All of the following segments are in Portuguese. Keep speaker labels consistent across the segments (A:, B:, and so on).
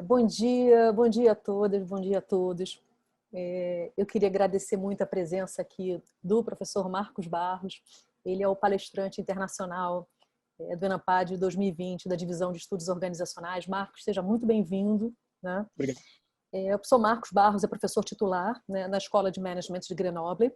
A: Bom dia a todas, bom dia a todos. Eu queria agradecer muito a presença aqui do professor Marcos Barros. Ele é o palestrante internacional do ENAPAD 2020, da Divisão de Estudos Organizacionais. Marcos, seja muito bem-vindo. Né?
B: Obrigado.
A: O professor Marcos Barros é professor titular, né, na Escola de Management de Grenoble,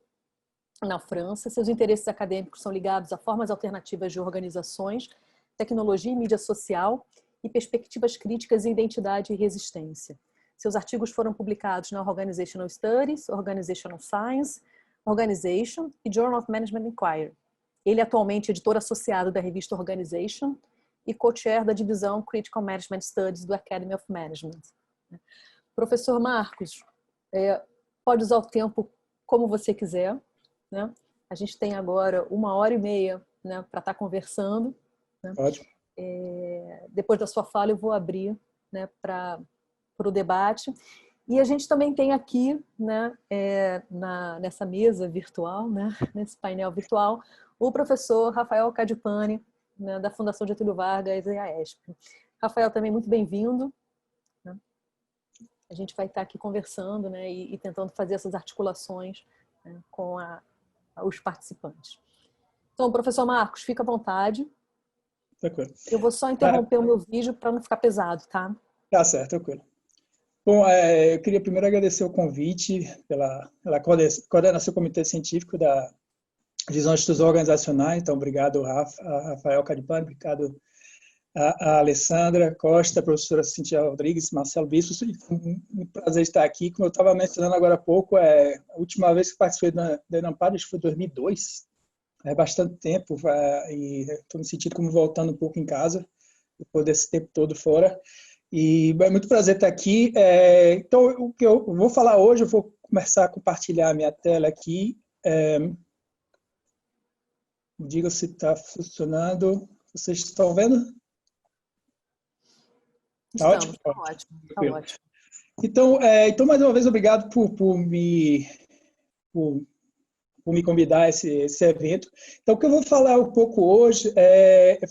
A: na França. Seus interesses acadêmicos são ligados a formas alternativas de organizações, tecnologia e mídia social, e perspectivas críticas em identidade e resistência. Seus artigos foram publicados na Organizational Studies, Organizational Science, Organization e Journal of Management Inquiry. Ele é atualmente editor associado da revista Organization e co-chair da divisão Critical Management Studies do Academy of Management. Professor Marcos, pode usar o tempo como você quiser. Né? A gente tem agora 1h30, né, para estar conversando. Né?
B: Ótimo.
A: Depois da sua fala eu vou abrir, né, para o debate. E a gente também tem aqui, né, nessa mesa virtual, né, nesse painel virtual, o professor Rafael Cadipani, né, da Fundação Getúlio Vargas e AESP. Rafael, também muito bem-vindo. Né? A gente vai estar aqui conversando, né, e tentando fazer essas articulações, né, com os participantes. Então, professor Marcos, fica à vontade.
B: Tranquilo.
A: Eu vou só interromper o meu vídeo para não ficar pesado, tá?
B: Tá certo, tranquilo. Bom, eu queria primeiro agradecer o convite pela coordenação do Comitê Científico da Divisão de Estudos Organizacionais. Então, obrigado, Rafael Cadipani, obrigado a Alessandra Costa, a professora Cintia Rodrigues, Marcelo Bispo. Um prazer estar aqui. Como eu estava mencionando agora há pouco, a última vez que participei da ENAPAD, acho que foi em 2002. É bastante tempo e estou me sentindo como voltando um pouco em casa, depois desse tempo todo fora. E é muito prazer estar aqui. Então, o que eu vou falar hoje, eu vou começar a compartilhar a minha tela aqui. Diga se está funcionando. Vocês estão vendo? Está ótimo?
A: Está ótimo. Tá ótimo.
B: Então, mais uma vez, obrigado por me convidar a esse evento. Então, o que eu vou falar um pouco hoje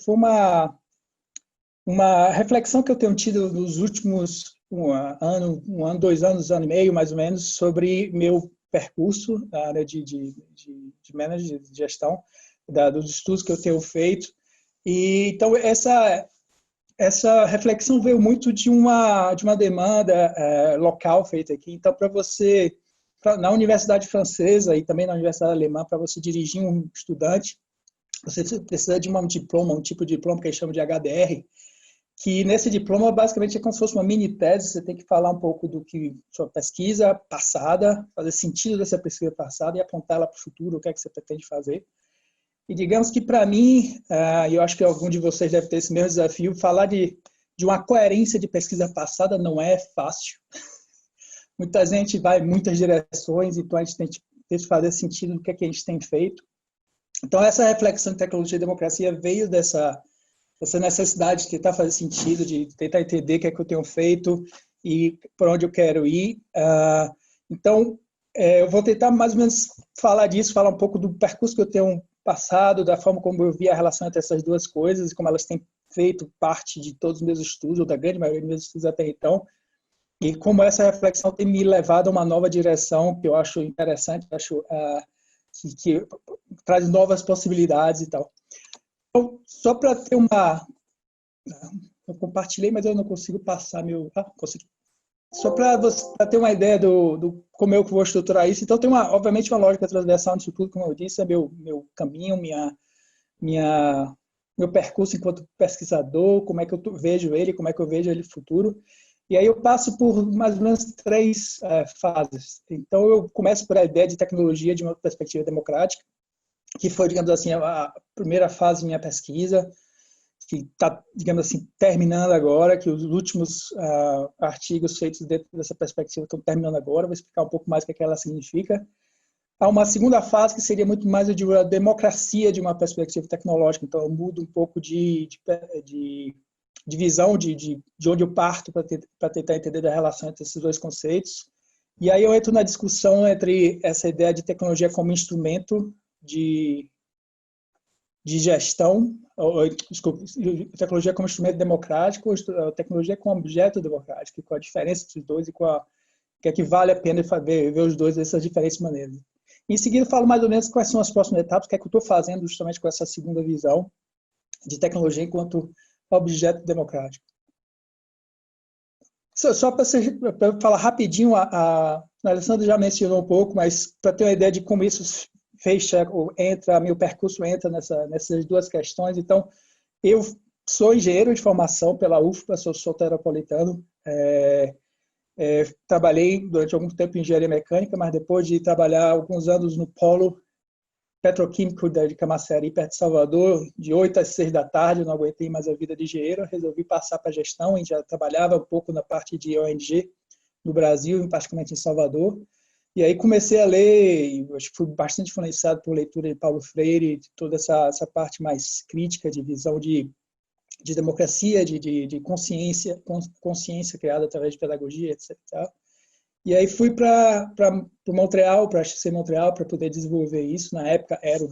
B: foi uma reflexão que eu tenho tido nos últimos um ano, 2 anos, 1 ano e meio, mais ou menos, sobre meu percurso na área de management, de gestão, dos estudos que eu tenho feito. E, então, essa reflexão veio muito de uma demanda local feita aqui. Então, para você, na Universidade Francesa e também na Universidade Alemã, para você dirigir um estudante, você precisa de um diploma, um tipo de diploma que eles chamam de HDR, que nesse diploma basicamente é como se fosse uma mini tese. Você tem que falar um pouco do que sua pesquisa passada, fazer sentido dessa pesquisa passada e apontar ela para o futuro, o que é que você pretende fazer. E digamos que para mim, eu acho que algum de vocês deve ter esse mesmo desafio, falar de uma coerência de pesquisa passada não é fácil. Muita gente vai em muitas direções, então a gente tem que fazer sentido do que é que a gente tem feito. Então, essa reflexão de tecnologia e democracia veio dessa necessidade de tentar fazer sentido, de tentar entender o que é que eu tenho feito e por onde eu quero ir. Então, eu vou tentar mais ou menos falar disso, falar um pouco do percurso que eu tenho passado, da forma como eu vi a relação entre essas duas coisas e como elas têm feito parte de todos os meus estudos, ou da grande maioria dos meus estudos até então. E como essa reflexão tem me levado a uma nova direção que eu acho interessante, acho que traz novas possibilidades e tal. Então, só para ter eu compartilhei, mas eu não consigo passar meu... consegui. Só para ter uma ideia do como eu vou estruturar isso. Então, tem obviamente uma lógica transversal nisso tudo, como eu disse, é meu caminho, meu percurso enquanto pesquisador, como é que eu vejo ele, como é que eu vejo ele no futuro. E aí eu passo por mais ou menos 3 fases. Então, eu começo por a ideia de tecnologia de uma perspectiva democrática, que foi, digamos assim, a primeira fase da minha pesquisa, que está, digamos assim, terminando agora, que os últimos artigos feitos dentro dessa perspectiva estão terminando agora. Vou explicar um pouco mais o que ela significa. Há uma segunda fase que seria muito mais de uma democracia de uma perspectiva tecnológica. Então, eu mudo um pouco de visão de onde eu parto para tentar entender a relação entre esses 2 conceitos. E aí eu entro na discussão entre essa ideia de tecnologia como instrumento de de gestão, desculpa, tecnologia como instrumento democrático, ou tecnologia como objeto democrático, qual a diferença dos dois e que é que vale a pena ver os dois dessas diferentes maneiras. Em seguida, falo mais ou menos quais são as próximas etapas, o que é que eu estou fazendo justamente com essa segunda visão de tecnologia enquanto objeto democrático. Só para falar rapidinho, a Alessandra já mencionou um pouco, mas para ter uma ideia de como isso fecha, ou entra, meu percurso entra nessas duas questões. Então, eu sou engenheiro de formação pela UFPA, sou soteropolitano, trabalhei durante algum tempo em engenharia mecânica, mas depois de trabalhar alguns anos no polo petroquímico de Camaçari, perto de Salvador, de 8 às 6 da tarde, eu não aguentei mais a vida de engenheiro, resolvi passar para a gestão, e já trabalhava um pouco na parte de ONG no Brasil, praticamente em Salvador. E aí comecei a ler, acho que fui bastante influenciado por leitura de Paulo Freire, de toda essa parte mais crítica, de visão de democracia, de consciência criada através de pedagogia, etc. E aí fui para Montreal, para a HEC Montreal, para poder desenvolver isso. Na época era um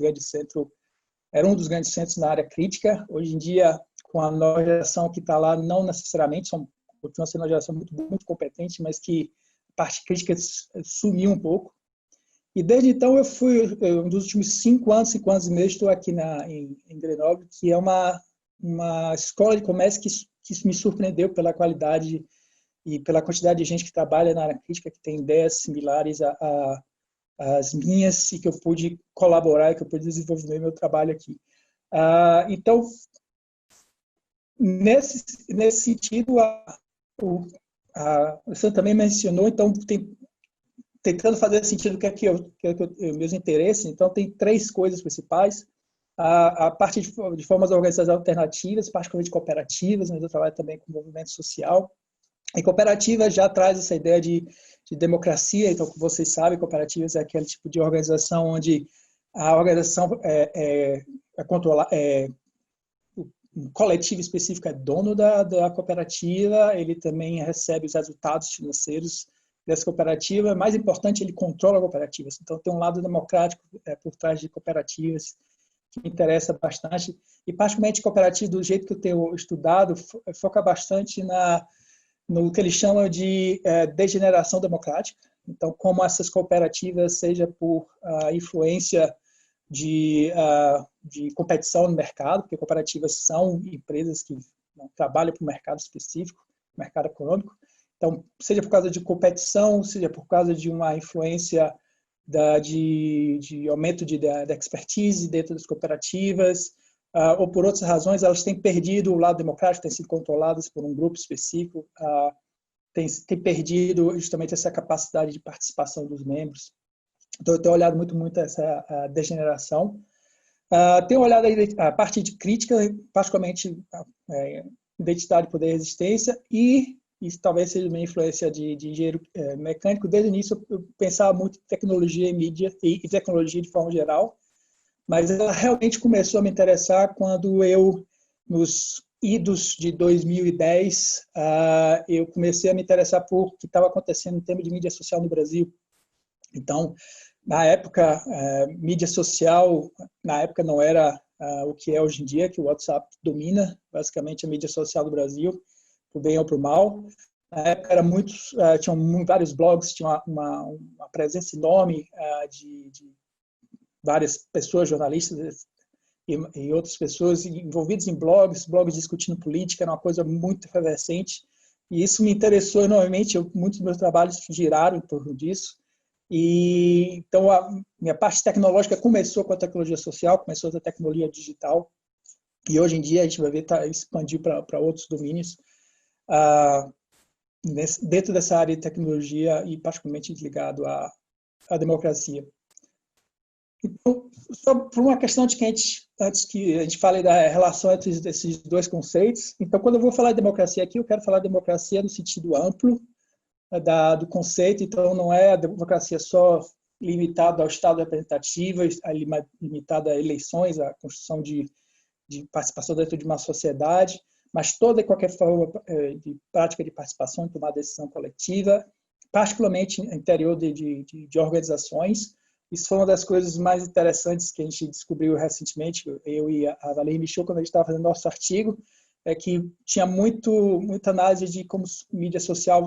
B: dos grandes centros na área crítica. Hoje em dia, com a nova geração que está lá, não necessariamente, continua sendo uma geração muito, muito competente, mas que a parte crítica sumiu um pouco. E desde então eu fui, um dos últimos 5 anos e meio, estou aqui em Grenoble, que é uma escola de comércio que me surpreendeu pela qualidade e pela quantidade de gente que trabalha na área crítica, que tem ideias similares às minhas, e que eu pude colaborar, e que eu pude desenvolver meu trabalho aqui. Então, nesse sentido, você também mencionou, então, tentando fazer sentido meus interesses, então tem 3 coisas principais. A parte de formas organizadas alternativas, particularmente cooperativas, mas eu trabalho também com movimento social. E cooperativa já traz essa ideia de democracia. Então, como vocês sabem, cooperativas é aquele tipo de organização onde a organização um coletivo específico é dono da cooperativa, ele também recebe os resultados financeiros dessa cooperativa. Mais importante, ele controla a cooperativa. Então, tem um lado democrático por trás de cooperativas que me interessa bastante. E, particularmente, cooperativa, do jeito que eu tenho estudado, foca bastante no que eles chamam de degeneração democrática. Então, como essas cooperativas, seja por influência de competição no mercado, porque cooperativas são empresas que trabalham para um mercado específico, mercado econômico. Então, seja por causa de competição, seja por causa de uma influência de aumento da expertise dentro das cooperativas, ou por outras razões, elas têm perdido o lado democrático, têm sido controladas por um grupo específico, têm perdido justamente essa capacidade de participação dos membros. Então, eu tenho olhado muito essa degeneração. Tenho olhado a parte de crítica, particularmente identidade, poder e resistência, e isso talvez seja uma influência de engenheiro mecânico. Desde o início, eu pensava muito em tecnologia e mídia, e tecnologia de forma geral, mas ela realmente começou a me interessar quando eu, nos idos de 2010, eu comecei a me interessar por o que estava acontecendo em termos de mídia social no Brasil. Então, na época, mídia social, na época não era o que é hoje em dia, que o WhatsApp domina basicamente a mídia social do Brasil, para o bem ou para o mal. Na época era tinham vários blogs, tinha uma presença enorme de várias pessoas, jornalistas e outras pessoas envolvidas em blogs discutindo política, era uma coisa muito efervescente, e isso me interessou enormemente. Muitos dos meus trabalhos giraram em torno disso. E então a minha parte tecnológica começou com a tecnologia social, começou com a tecnologia digital, e hoje em dia a gente vai ver expandir para outros domínios dentro dessa área de tecnologia, e particularmente ligado à democracia. Então, só por uma questão de que antes que a gente fale da relação entre esses dois conceitos, então quando eu vou falar de democracia aqui, eu quero falar de democracia no sentido amplo do conceito. Então, não é a democracia só limitada ao Estado representativo, limitada a eleições, a construção de participação dentro de uma sociedade, mas toda e qualquer forma de prática de participação em tomar decisão coletiva, particularmente no interior de organizações, Isso foi uma das coisas mais interessantes que a gente descobriu recentemente, eu e a Valérie Michaud, quando a gente estava fazendo nosso artigo, é que tinha muita análise de como mídia social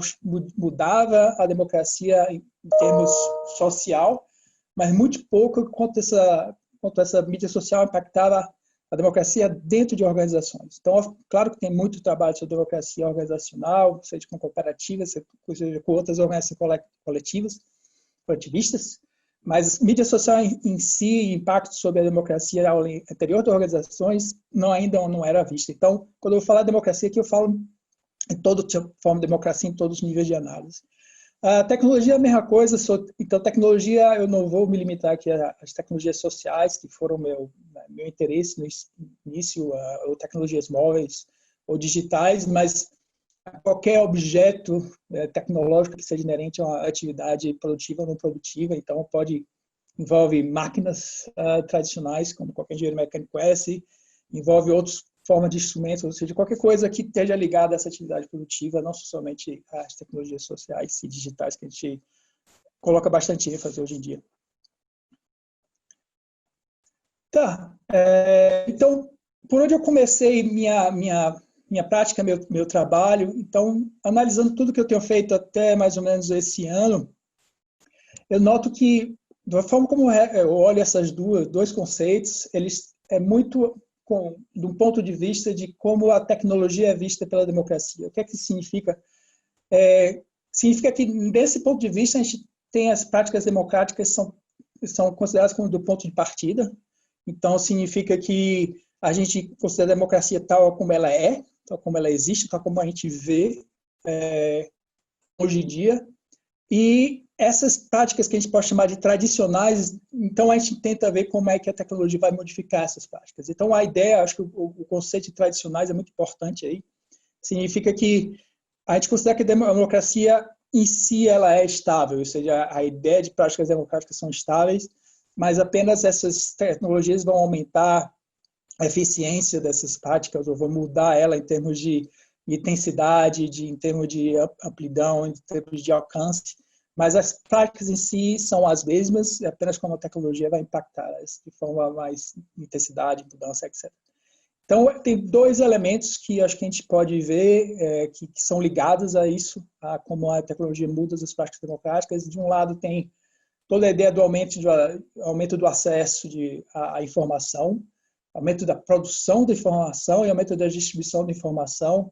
B: mudava a democracia em termos social, mas muito pouco quanto essa mídia social impactava a democracia dentro de organizações. Então, claro que tem muito trabalho sobre democracia organizacional, seja com cooperativas, seja com outras organizações coletivistas, mas mídia social em si, impacto sobre a democracia ao interior das organizações, ainda não era vista. Então, quando eu falo de democracia, aqui eu falo em toda forma de democracia, em todos os níveis de análise. A tecnologia é a mesma coisa, então tecnologia, eu não vou me limitar aqui às tecnologias sociais, que foram meu interesse no início, ou tecnologias móveis ou digitais, mas qualquer objeto tecnológico que seja inerente a uma atividade produtiva ou não produtiva, então envolve máquinas tradicionais, como qualquer engenheiro mecânico conhece, envolve outras formas de instrumentos, ou seja, qualquer coisa que esteja ligada a essa atividade produtiva, não somente às tecnologias sociais e digitais que a gente coloca bastante ênfase hoje em dia. Tá, então, por onde eu comecei minha prática, meu trabalho, então, analisando tudo que eu tenho feito até mais ou menos esse ano, eu noto que, da forma como eu olho esses dois conceitos, eles muito de um ponto de vista de como a tecnologia é vista pela democracia. O que é que significa? Significa que, desse ponto de vista, a gente tem as práticas democráticas que são consideradas como do ponto de partida. Então, significa que a gente considera a democracia tal como ela é, tal como ela existe, tal como a gente vê hoje em dia. E essas práticas que a gente pode chamar de tradicionais, então a gente tenta ver como é que a tecnologia vai modificar essas práticas. Então a ideia, acho que o conceito de tradicionais é muito importante aí. Significa que a gente considera que a democracia em si ela é estável, ou seja, a ideia de práticas democráticas são estáveis, mas apenas essas tecnologias vão aumentar a eficiência dessas práticas ou vão mudar ela em termos de intensidade, em termos de amplidão, em termos de alcance, mas as práticas em si são as mesmas, apenas como a tecnologia vai impactar de forma mais intensidade, mudança, etc. Então, tem dois elementos que acho que a gente pode ver que são ligados a isso, a como a tecnologia muda as práticas democráticas. De um lado, tem toda a ideia do aumento do acesso à informação, aumento da produção de informação e aumento da distribuição de informação.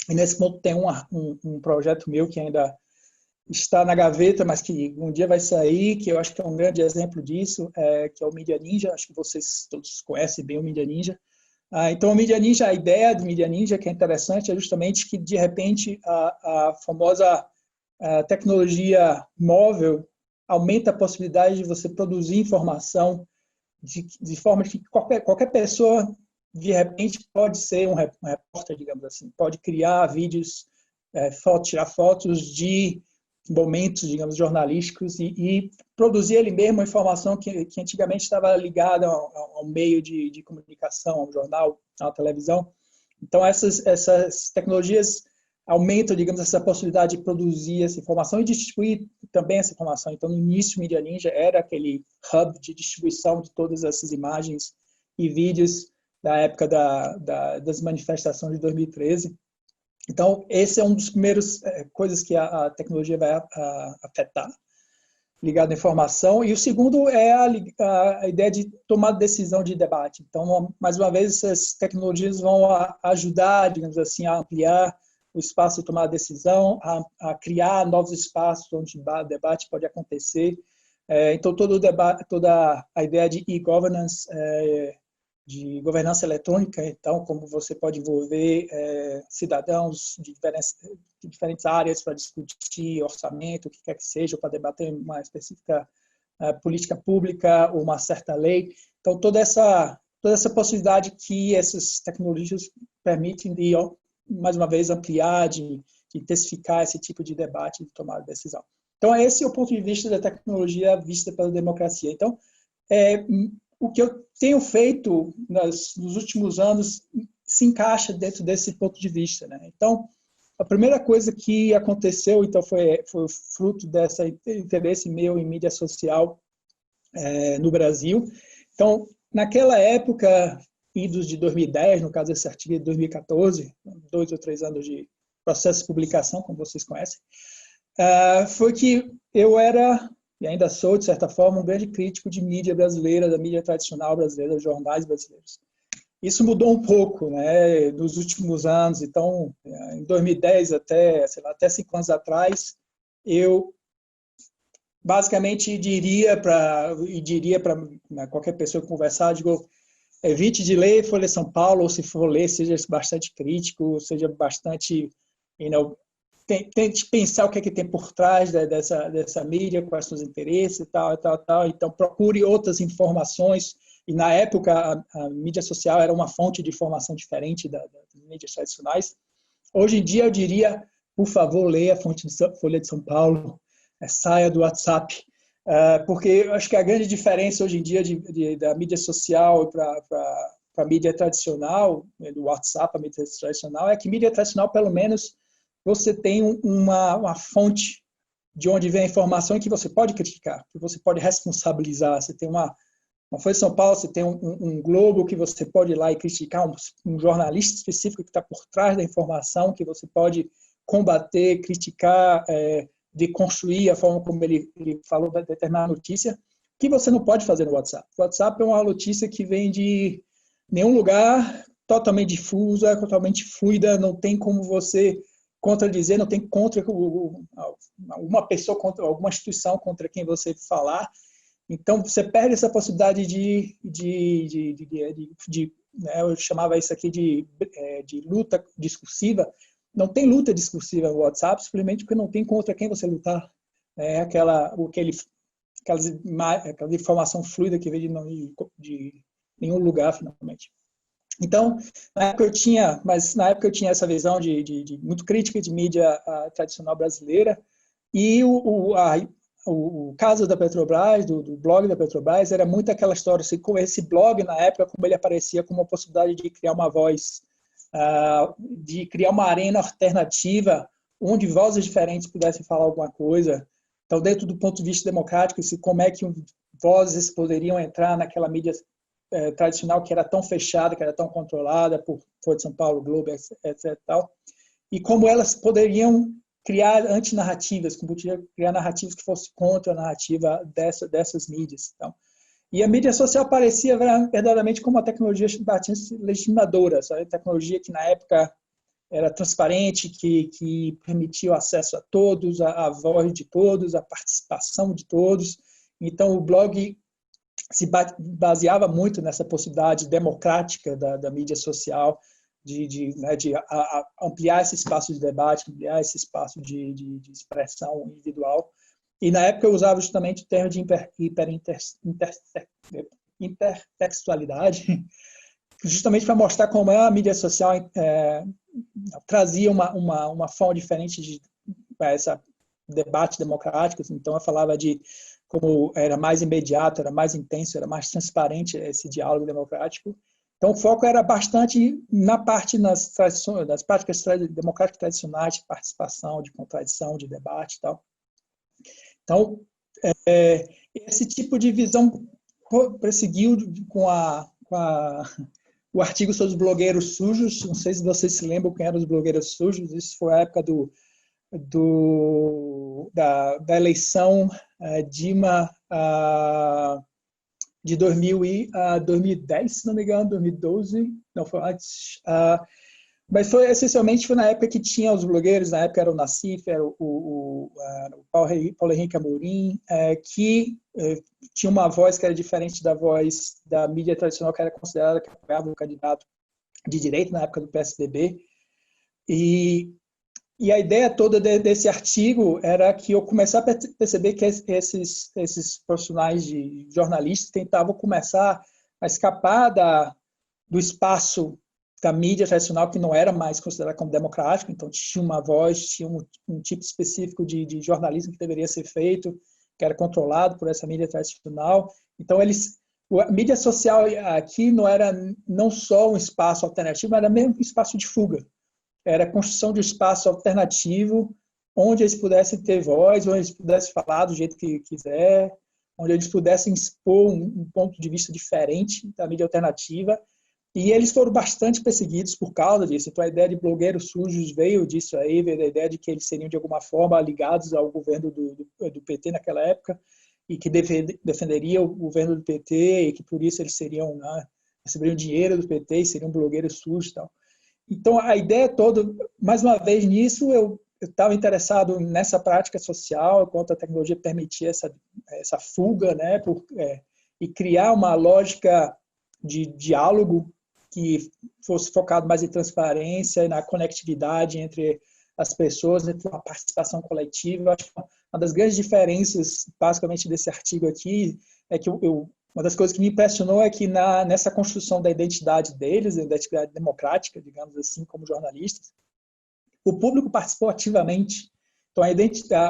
B: E nesse ponto tem um projeto meu que ainda está na gaveta, mas que um dia vai sair, que eu acho que é um grande exemplo disso, que é o Media Ninja. Acho que vocês todos conhecem bem o Media Ninja. Então, o Media Ninja, a ideia do Media Ninja, que é interessante, é justamente que, de repente, a famosa tecnologia móvel aumenta a possibilidade de você produzir informação de forma que qualquer pessoa, de repente, pode ser um repórter, digamos assim, pode criar vídeos, tirar fotos de momentos, digamos, jornalísticos e produzir ele mesmo a informação que antigamente estava ligada ao meio de comunicação, ao jornal, à televisão. Então, essas tecnologias aumentam, digamos, essa possibilidade de produzir essa informação e distribuir também essa informação. Então, no início, o Media Ninja era aquele hub de distribuição de todas essas imagens e vídeos da época das manifestações de 2013. Então, esse é um dos primeiros coisas que a tecnologia vai afetar, ligado à informação. E o segundo é a ideia de tomar decisão de debate. Então, mais uma vez, essas tecnologias vão ajudar, digamos assim, a ampliar o espaço de tomar decisão, a criar novos espaços onde o debate pode acontecer. Então, toda a ideia de e-governance, de governança eletrônica, então, como você pode envolver cidadãos de diferentes áreas para discutir orçamento, o que quer que seja, para debater uma específica política pública ou uma certa lei. Então, toda essa possibilidade que essas tecnologias permitem de, mais uma vez, ampliar, de intensificar esse tipo de debate, de tomada de decisão. Então, esse é o ponto de vista da tecnologia vista pela democracia. Então, o que eu tenho feito nos últimos anos se encaixa dentro desse ponto de vista, né? Então, a primeira coisa que aconteceu, então, foi fruto desse interesse meu em mídia social, no Brasil. Então, naquela época, idos de 2010, no caso desse artigo de 2014, 2 ou 3 anos de processo de publicação, como vocês conhecem, foi que eu era, e ainda sou, de certa forma, um grande crítico de mídia brasileira, da mídia tradicional brasileira, dos jornais brasileiros. Isso mudou um pouco, né, nos últimos anos. Então, em 2010 até 5 anos atrás, eu basicamente diria para qualquer pessoa que conversar, digo, evite de ler Folha de São Paulo, ou se for ler, seja bastante crítico, seja bastante, tente pensar o que é que tem por trás dessa mídia, quais são os interesses e tal. Então, procure outras informações. E, na época, a mídia social era uma fonte de informação diferente das mídias tradicionais. Hoje em dia, eu diria, por favor, leia a Folha de São Paulo, saia do WhatsApp, porque eu acho que a grande diferença hoje em dia da mídia social para a mídia tradicional, do WhatsApp, a mídia tradicional, é que mídia tradicional, pelo menos, você tem uma fonte de onde vem a informação e que você pode criticar, que você pode responsabilizar. Você tem uma Folha de São Paulo, você tem um Globo que você pode ir lá e criticar, um jornalista específico que está por trás da informação, que você pode combater, criticar, deconstruir a forma como ele falou da determinada notícia, que você não pode fazer no WhatsApp. O WhatsApp é uma notícia que vem de nenhum lugar, totalmente difusa, totalmente fluida, não tem como você contradizer, não tem contra alguma pessoa, contra alguma instituição contra quem você falar. Então, você perde essa possibilidade né, eu chamava isso aqui de luta discursiva. Não tem luta discursiva no WhatsApp, simplesmente porque não tem contra quem você lutar. Aquela informação fluida que vem de nenhum lugar, finalmente. Então, na época eu tinha essa visão muito crítica de mídia tradicional brasileira, e o caso da Petrobras, do blog da Petrobras, era muito aquela história, assim, com esse blog, na época, como ele aparecia como uma possibilidade de criar uma voz, de criar uma arena alternativa, onde vozes diferentes pudessem falar alguma coisa. Então, dentro do ponto de vista democrático, como é que vozes poderiam entrar naquela mídia tradicional que era tão fechada, que era tão controlada por Folha de São Paulo, Globo, etc. E como elas poderiam criar antinarrativas, criar narrativas que fossem contra a narrativa dessas mídias. Então, e a mídia social parecia verdadeiramente como uma tecnologia legitimadora, sabe? Tecnologia que na época era transparente, que permitia o acesso a todos, a voz de todos, a participação de todos. Então, o blog se baseava muito nessa possibilidade democrática da mídia social, de ampliar esse espaço de debate, ampliar esse espaço de expressão individual. E, na época, eu usava justamente o termo de intertextualidade, justamente para mostrar como a mídia social trazia uma forma diferente de esse debate democrático. Então, eu falava de como era mais imediato, era mais intenso, era mais transparente esse diálogo democrático. Então, o foco era bastante na parte das práticas democráticas tradicionais, de participação, de contradição, de debate e tal. Então, esse tipo de visão prosseguiu com o artigo sobre os blogueiros sujos. Não sei se vocês se lembram quem eram os blogueiros sujos. Isso foi a época da eleição Dilma de 2010, se não me engano, 2012, não foi antes. Mas essencialmente foi na época que tinha os blogueiros, na época era o Nassif, era o Paulo Henrique Amorim, que tinha uma voz que era diferente da voz da mídia tradicional, que era considerada que apoiava um candidato de direita na época do PSDB. E a ideia toda desse artigo era que eu começasse a perceber que esses profissionais de jornalistas tentavam começar a escapar do espaço da mídia tradicional, que não era mais considerado como democrático. Então, tinha uma voz, tinha um tipo específico de jornalismo que deveria ser feito, que era controlado por essa mídia tradicional. Então, a mídia social aqui não era não só um espaço alternativo, mas era mesmo um espaço de fuga. Era a construção de um espaço alternativo, onde eles pudessem ter voz, onde eles pudessem falar do jeito que quiser, onde eles pudessem expor um ponto de vista diferente da mídia alternativa, e eles foram bastante perseguidos por causa disso. Então, a ideia de blogueiros sujos veio disso aí, veio da ideia de que eles seriam, de alguma forma, ligados ao governo do PT naquela época, e que defenderia o governo do PT, e que, por isso, eles seriam, né, receberiam dinheiro do PT e seriam blogueiros sujos e tal. Então, a ideia toda, mais uma vez, nisso, eu estava interessado nessa prática social, quanto a tecnologia permitia essa fuga, né, e criar uma lógica de diálogo que fosse focado mais em transparência e na conectividade entre as pessoas, entre uma participação coletiva. Acho que uma das grandes diferenças, basicamente, desse artigo aqui, é que uma das coisas que me impressionou é que nessa construção da identidade deles, da identidade democrática, digamos assim, como jornalistas, o público participou ativamente. Então,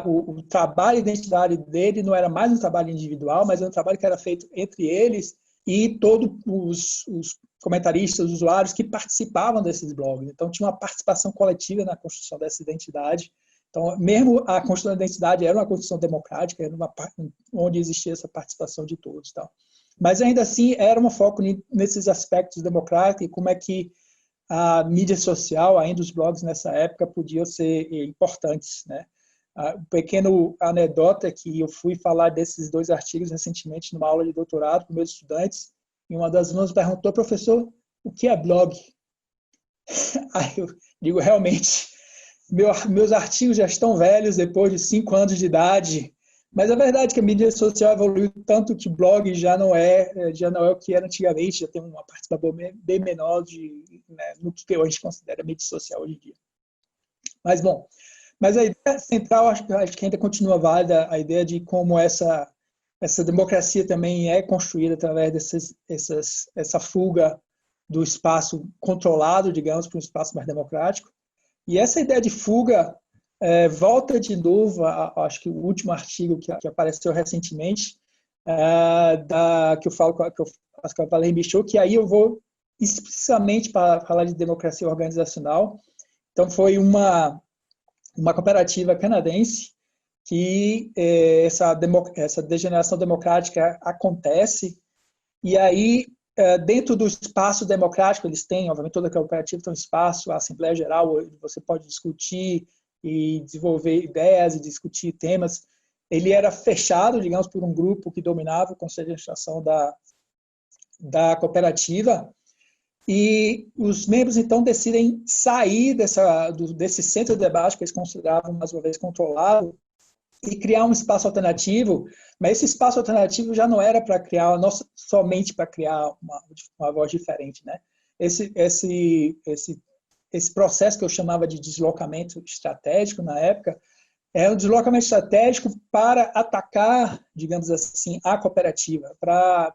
B: o trabalho de identidade dele não era mais um trabalho individual, mas era um trabalho que era feito entre eles e todos os comentaristas, os usuários que participavam desses blogs. Então, tinha uma participação coletiva na construção dessa identidade. Então, mesmo a construção da identidade era uma construção democrática, era onde existia essa participação de todos. Tal. Mas, ainda assim, era um foco nesses aspectos democráticos e como é que a mídia social, ainda os blogs nessa época, podiam ser importantes, né? Um pequeno anedota é que eu fui falar desses 2 artigos recentemente numa aula de doutorado com meus estudantes, e uma das alunas perguntou: professor, o que é blog? Aí eu digo, realmente, meus artigos já estão velhos, depois de 5 anos de idade, mas a verdade é que a mídia social evoluiu tanto que blog já não é o que era antigamente, já tem uma participação bem menor né, no que a gente considera mídia social hoje em dia. Mas, bom, mas a ideia central, acho que ainda continua válida, a ideia de como essa democracia também é construída através dessa fuga do espaço controlado, digamos, para um espaço mais democrático. E essa ideia de fuga volta de novo, acho que o último artigo que apareceu recentemente, que eu falei em Bichot, que aí eu vou especificamente para falar de democracia organizacional. Então, foi uma cooperativa canadense que essa degeneração democrática acontece, e aí, dentro do espaço democrático, eles têm, obviamente, toda a cooperativa tem um espaço, a Assembleia Geral, você pode discutir e desenvolver ideias e discutir temas. Ele era fechado, digamos, por um grupo que dominava o conselho de administração da cooperativa, e os membros, então, decidem sair desse centro de debate que eles consideravam, mais uma vez, controlado, e criar um espaço alternativo, mas esse espaço alternativo já não era para criar, somente para criar uma voz diferente, né? Esse processo que eu chamava de deslocamento estratégico na época, é um deslocamento estratégico para atacar, digamos assim, a cooperativa, para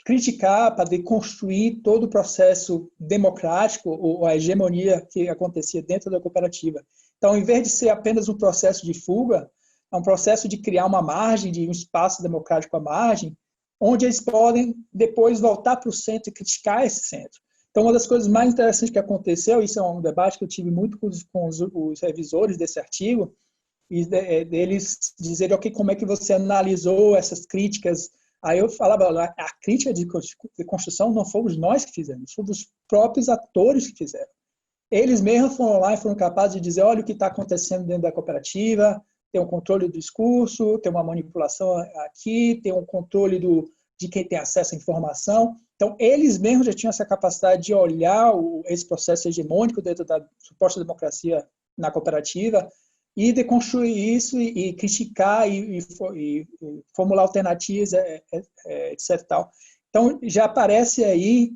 B: criticar, para deconstruir todo o processo democrático ou a hegemonia que acontecia dentro da cooperativa. Então, em vez de ser apenas um processo de fuga, é um processo de criar uma margem, de um espaço democrático à margem, onde eles podem depois voltar para o centro e criticar esse centro. Então, uma das coisas mais interessantes que aconteceu, isso é um debate que eu tive muito com os revisores desse artigo, e deles dizerem, ok, como é que você analisou essas críticas. Aí eu falava, a crítica de construção não fomos nós que fizemos, fomos os próprios atores que fizeram. Eles mesmos foram lá e foram capazes de dizer, olha o que está acontecendo dentro da cooperativa, tem um controle do discurso, tem uma manipulação aqui, tem um controle de quem tem acesso à informação. Então, eles mesmos já tinham essa capacidade de olhar esse processo hegemônico dentro da suposta democracia na cooperativa e deconstruir isso e criticar e formular alternativas, etc. Tal. Então, já aparece aí,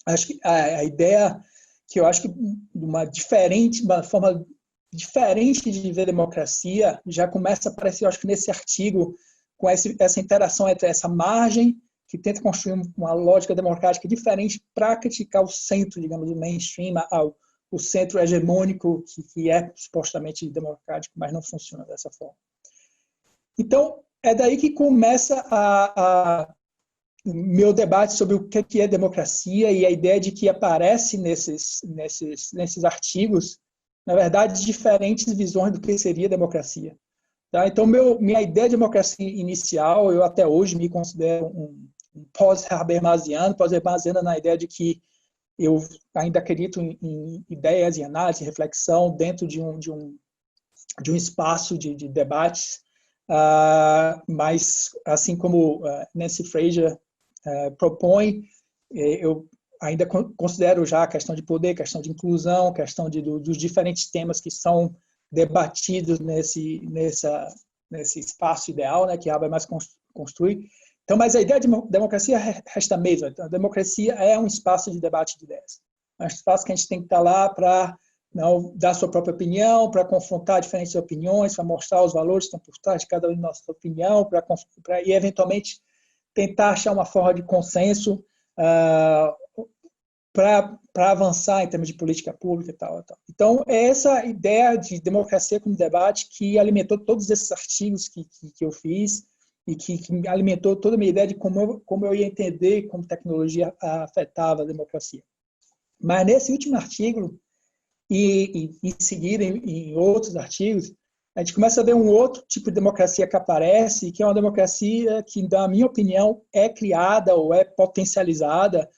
B: acho que a ideia que eu acho que uma forma diferente de ver democracia já começa a aparecer, eu acho que nesse artigo, com essa interação entre essa margem que tenta construir uma lógica democrática diferente para criticar o centro, digamos, do mainstream, o centro hegemônico que é supostamente democrático, mas não funciona dessa forma. Então, é daí que começa o meu debate sobre o que é democracia e a ideia de que aparece nesses artigos, na verdade, diferentes visões do que seria democracia. Tá? Então, minha ideia de democracia inicial, eu até hoje me considero um pós-Habermasiano na ideia de que eu ainda acredito em ideias, em análise, reflexão dentro de um espaço de debates, mas assim como Nancy Fraser propõe, eu ainda considero já a questão de poder, questão de inclusão, questão dos diferentes temas que são debatidos nesse espaço ideal, né, que Habermas construi. Então, mas a ideia de democracia resta a mesma. Então, a democracia é um espaço de debate de ideias. É um espaço que a gente tem que estar lá para dar sua própria opinião, para confrontar diferentes opiniões, para mostrar os valores que estão por trás de cada uma de nossa opinião, e eventualmente tentar achar uma forma de consenso para avançar em termos de política pública e tal. Então, é essa ideia de democracia como debate que alimentou todos esses artigos que eu fiz e que alimentou toda a minha ideia de como eu ia entender como tecnologia afetava a democracia. Mas nesse último artigo, e em seguida em outros artigos, a gente começa a ver um outro tipo de democracia que aparece, que é uma democracia que, na minha opinião, é criada ou é potencializada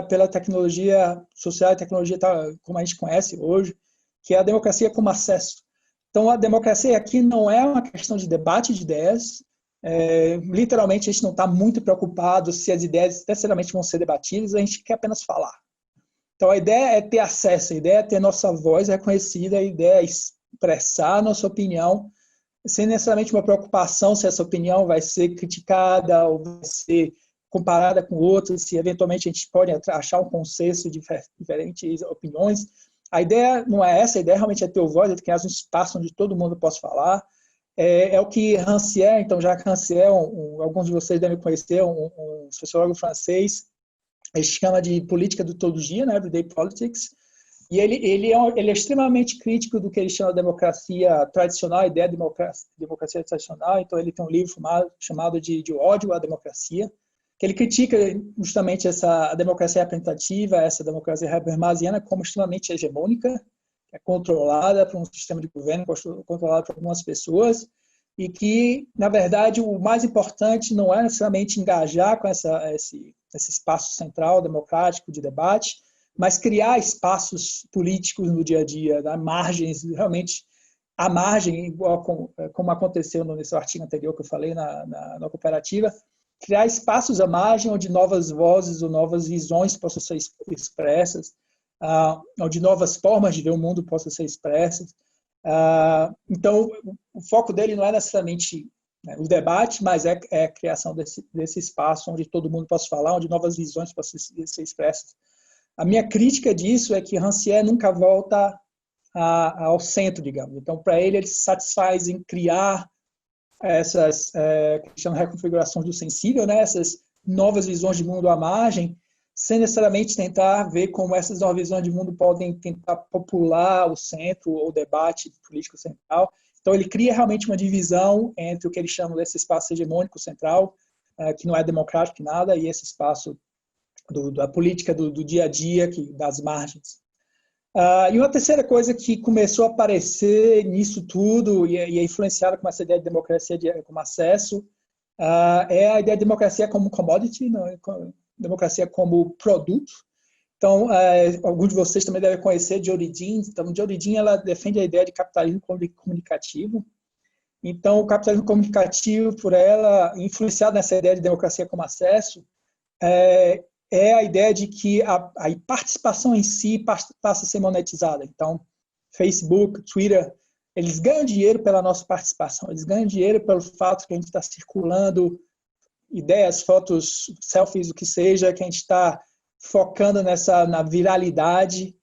B: pela tecnologia social e tecnologia como a gente conhece hoje, que é a democracia como acesso. Então, a democracia aqui não é uma questão de debate de ideias. Literalmente, a gente não está muito preocupado se as ideias necessariamente vão ser debatidas, a gente quer apenas falar. Então, a ideia é ter acesso, a ideia é ter nossa voz reconhecida, a ideia é expressar a nossa opinião, sem necessariamente uma preocupação se essa opinião vai ser criticada ou vai ser comparada com outras, se eventualmente a gente pode achar um consenso de diferentes opiniões. A ideia não é essa, a ideia realmente é ter voz, é criar um espaço onde todo mundo possa falar. É o que Rancière, então Jacques Rancière, alguns de vocês devem conhecer, um sociólogo francês, ele chama de política do todo dia, né, Everyday Politics, e ele é extremamente crítico do que ele chama de democracia tradicional, a ideia de democracia tradicional. Então ele tem um livro chamado de ódio à democracia, que ele critica justamente a democracia representativa, essa democracia habermasiana como extremamente hegemônica, que é controlada por um sistema de governo, controlada por algumas pessoas, e que, na verdade, o mais importante não é necessariamente engajar com esse espaço central, democrático, de debate, mas criar espaços políticos no dia a dia, margens, realmente à margem, igual como aconteceu nesse artigo anterior que eu falei na cooperativa, criar espaços à margem onde novas vozes ou novas visões possam ser expressas, onde novas formas de ver o mundo possam ser expressas. Então, o foco dele não é necessariamente o debate, mas é a criação desse espaço onde todo mundo possa falar, onde novas visões possam ser expressas. A minha crítica disso é que Rancière nunca volta ao centro, digamos. Então, para ele se satisfaz em criar essas que chama reconfigurações do sensível, né? Essas novas visões de mundo à margem, sem necessariamente tentar ver como essas novas visões de mundo podem tentar popular o centro ou o debate político central. Então, ele cria realmente uma divisão entre o que ele chama desse espaço hegemônico central, que não é democrático nada, e esse espaço da política do dia a dia, das margens. E uma terceira coisa que começou a aparecer nisso tudo, e é influenciada com essa ideia de democracia como acesso, é a ideia de democracia como commodity, democracia como produto. Então, alguns de vocês também devem conhecer Jody Dean. Então, Jody Dean, ela defende a ideia de capitalismo comunicativo. Então, o capitalismo comunicativo, por ela, influenciado nessa ideia de democracia como acesso, é a ideia de que a participação em si passa a ser monetizada. Então, Facebook, Twitter, eles ganham dinheiro pela nossa participação, eles ganham dinheiro pelo fato que a gente está circulando ideias, fotos, selfies, o que seja, que a gente está focando na viralidade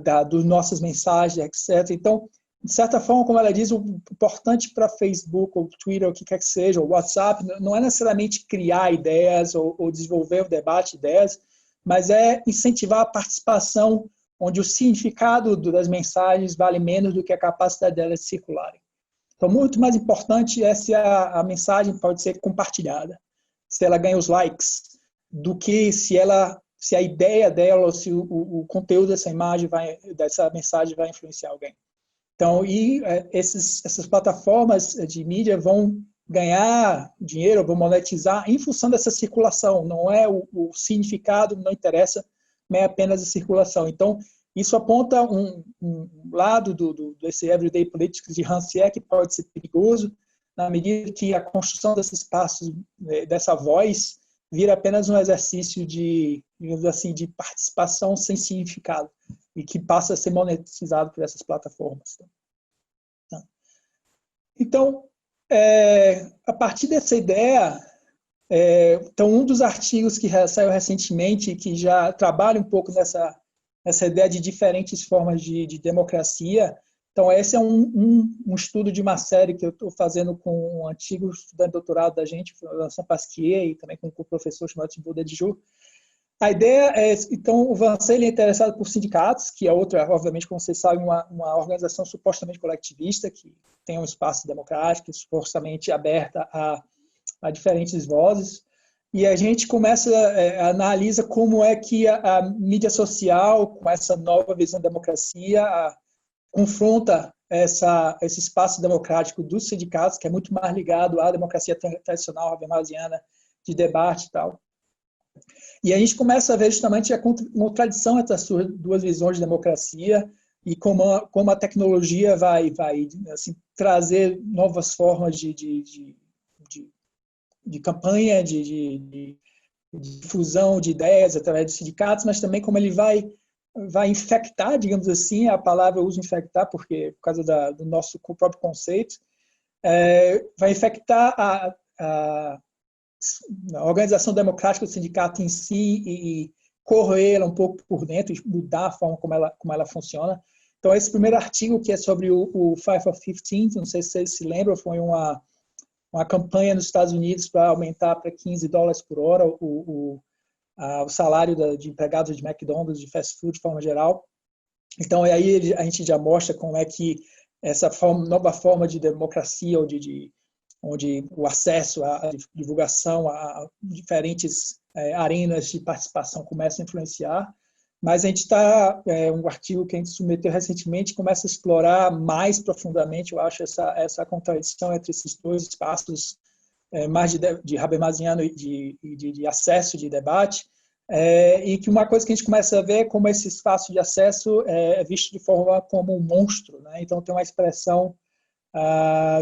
B: das nossas mensagens, etc. Então, de certa forma, como ela diz, o importante para Facebook, ou Twitter, o que quer que seja, o WhatsApp, não é necessariamente criar ideias ou desenvolver o debate de ideias, mas é incentivar a participação onde o significado das mensagens vale menos do que a capacidade delas de circularem. Então, muito mais importante é se a mensagem pode ser compartilhada, se ela ganha os likes, do que se a ideia dela, ou se o conteúdo dessa mensagem vai influenciar alguém. Então, essas plataformas de mídia vão ganhar dinheiro, vão monetizar em função dessa circulação. Não é o significado, não interessa, não é apenas a circulação. Então, isso aponta um lado desse everyday politics de Rancière que pode ser perigoso, na medida que a construção desses espaços, dessa voz, vira apenas um exercício de, digamos assim, de participação sem significado e que passa a ser monetizado por essas plataformas. Então, a partir dessa ideia, então um dos artigos que saiu recentemente, que já trabalha um pouco nessa ideia de diferentes formas de democracia. Então, esse é um estudo de uma série que eu estou fazendo com um antigo estudante de doutorado da gente, Vincent Pasquier, e também com o professor chamado Thibaut Dedijoux. A ideia é, então, o Vincent é interessado por sindicatos, que é outra, obviamente, como vocês sabem, uma organização supostamente coletivista, que tem um espaço democrático, supostamente aberta a diferentes vozes. E a gente analisa como é que a mídia social, com essa nova visão da democracia, confronta esse espaço democrático dos sindicatos, que é muito mais ligado à democracia tradicional habermasiana, de debate e tal. E a gente começa a ver justamente a contradição entre as suas duas visões de democracia e como a tecnologia vai assim, trazer novas formas de campanha, de difusão de ideias através dos sindicatos, mas também como ele vai infectar, digamos assim, a palavra eu uso infectar porque por causa do nosso próprio conceito, vai infectar a organização democrática do sindicato em si e corroer ela um pouco por dentro e mudar a forma como ela funciona. Então, esse primeiro artigo, que é sobre o 5 for 15, não sei se vocês se lembram, foi uma campanha nos Estados Unidos para aumentar para $15 por hora o salário de empregados de McDonald's, de fast food de forma geral. Então, aí a gente já mostra como é que essa nova forma de democracia, onde o acesso à divulgação, a diferentes arenas de participação começa a influenciar. Mas a gente está, um artigo que a gente submeteu recentemente, começa a explorar mais profundamente, eu acho, essa contradição entre esses dois espaços mais de habermasiano e de acesso, de debate, e que uma coisa que a gente começa a ver é como esse espaço de acesso é visto de forma como um monstro, né? Então tem uma expressão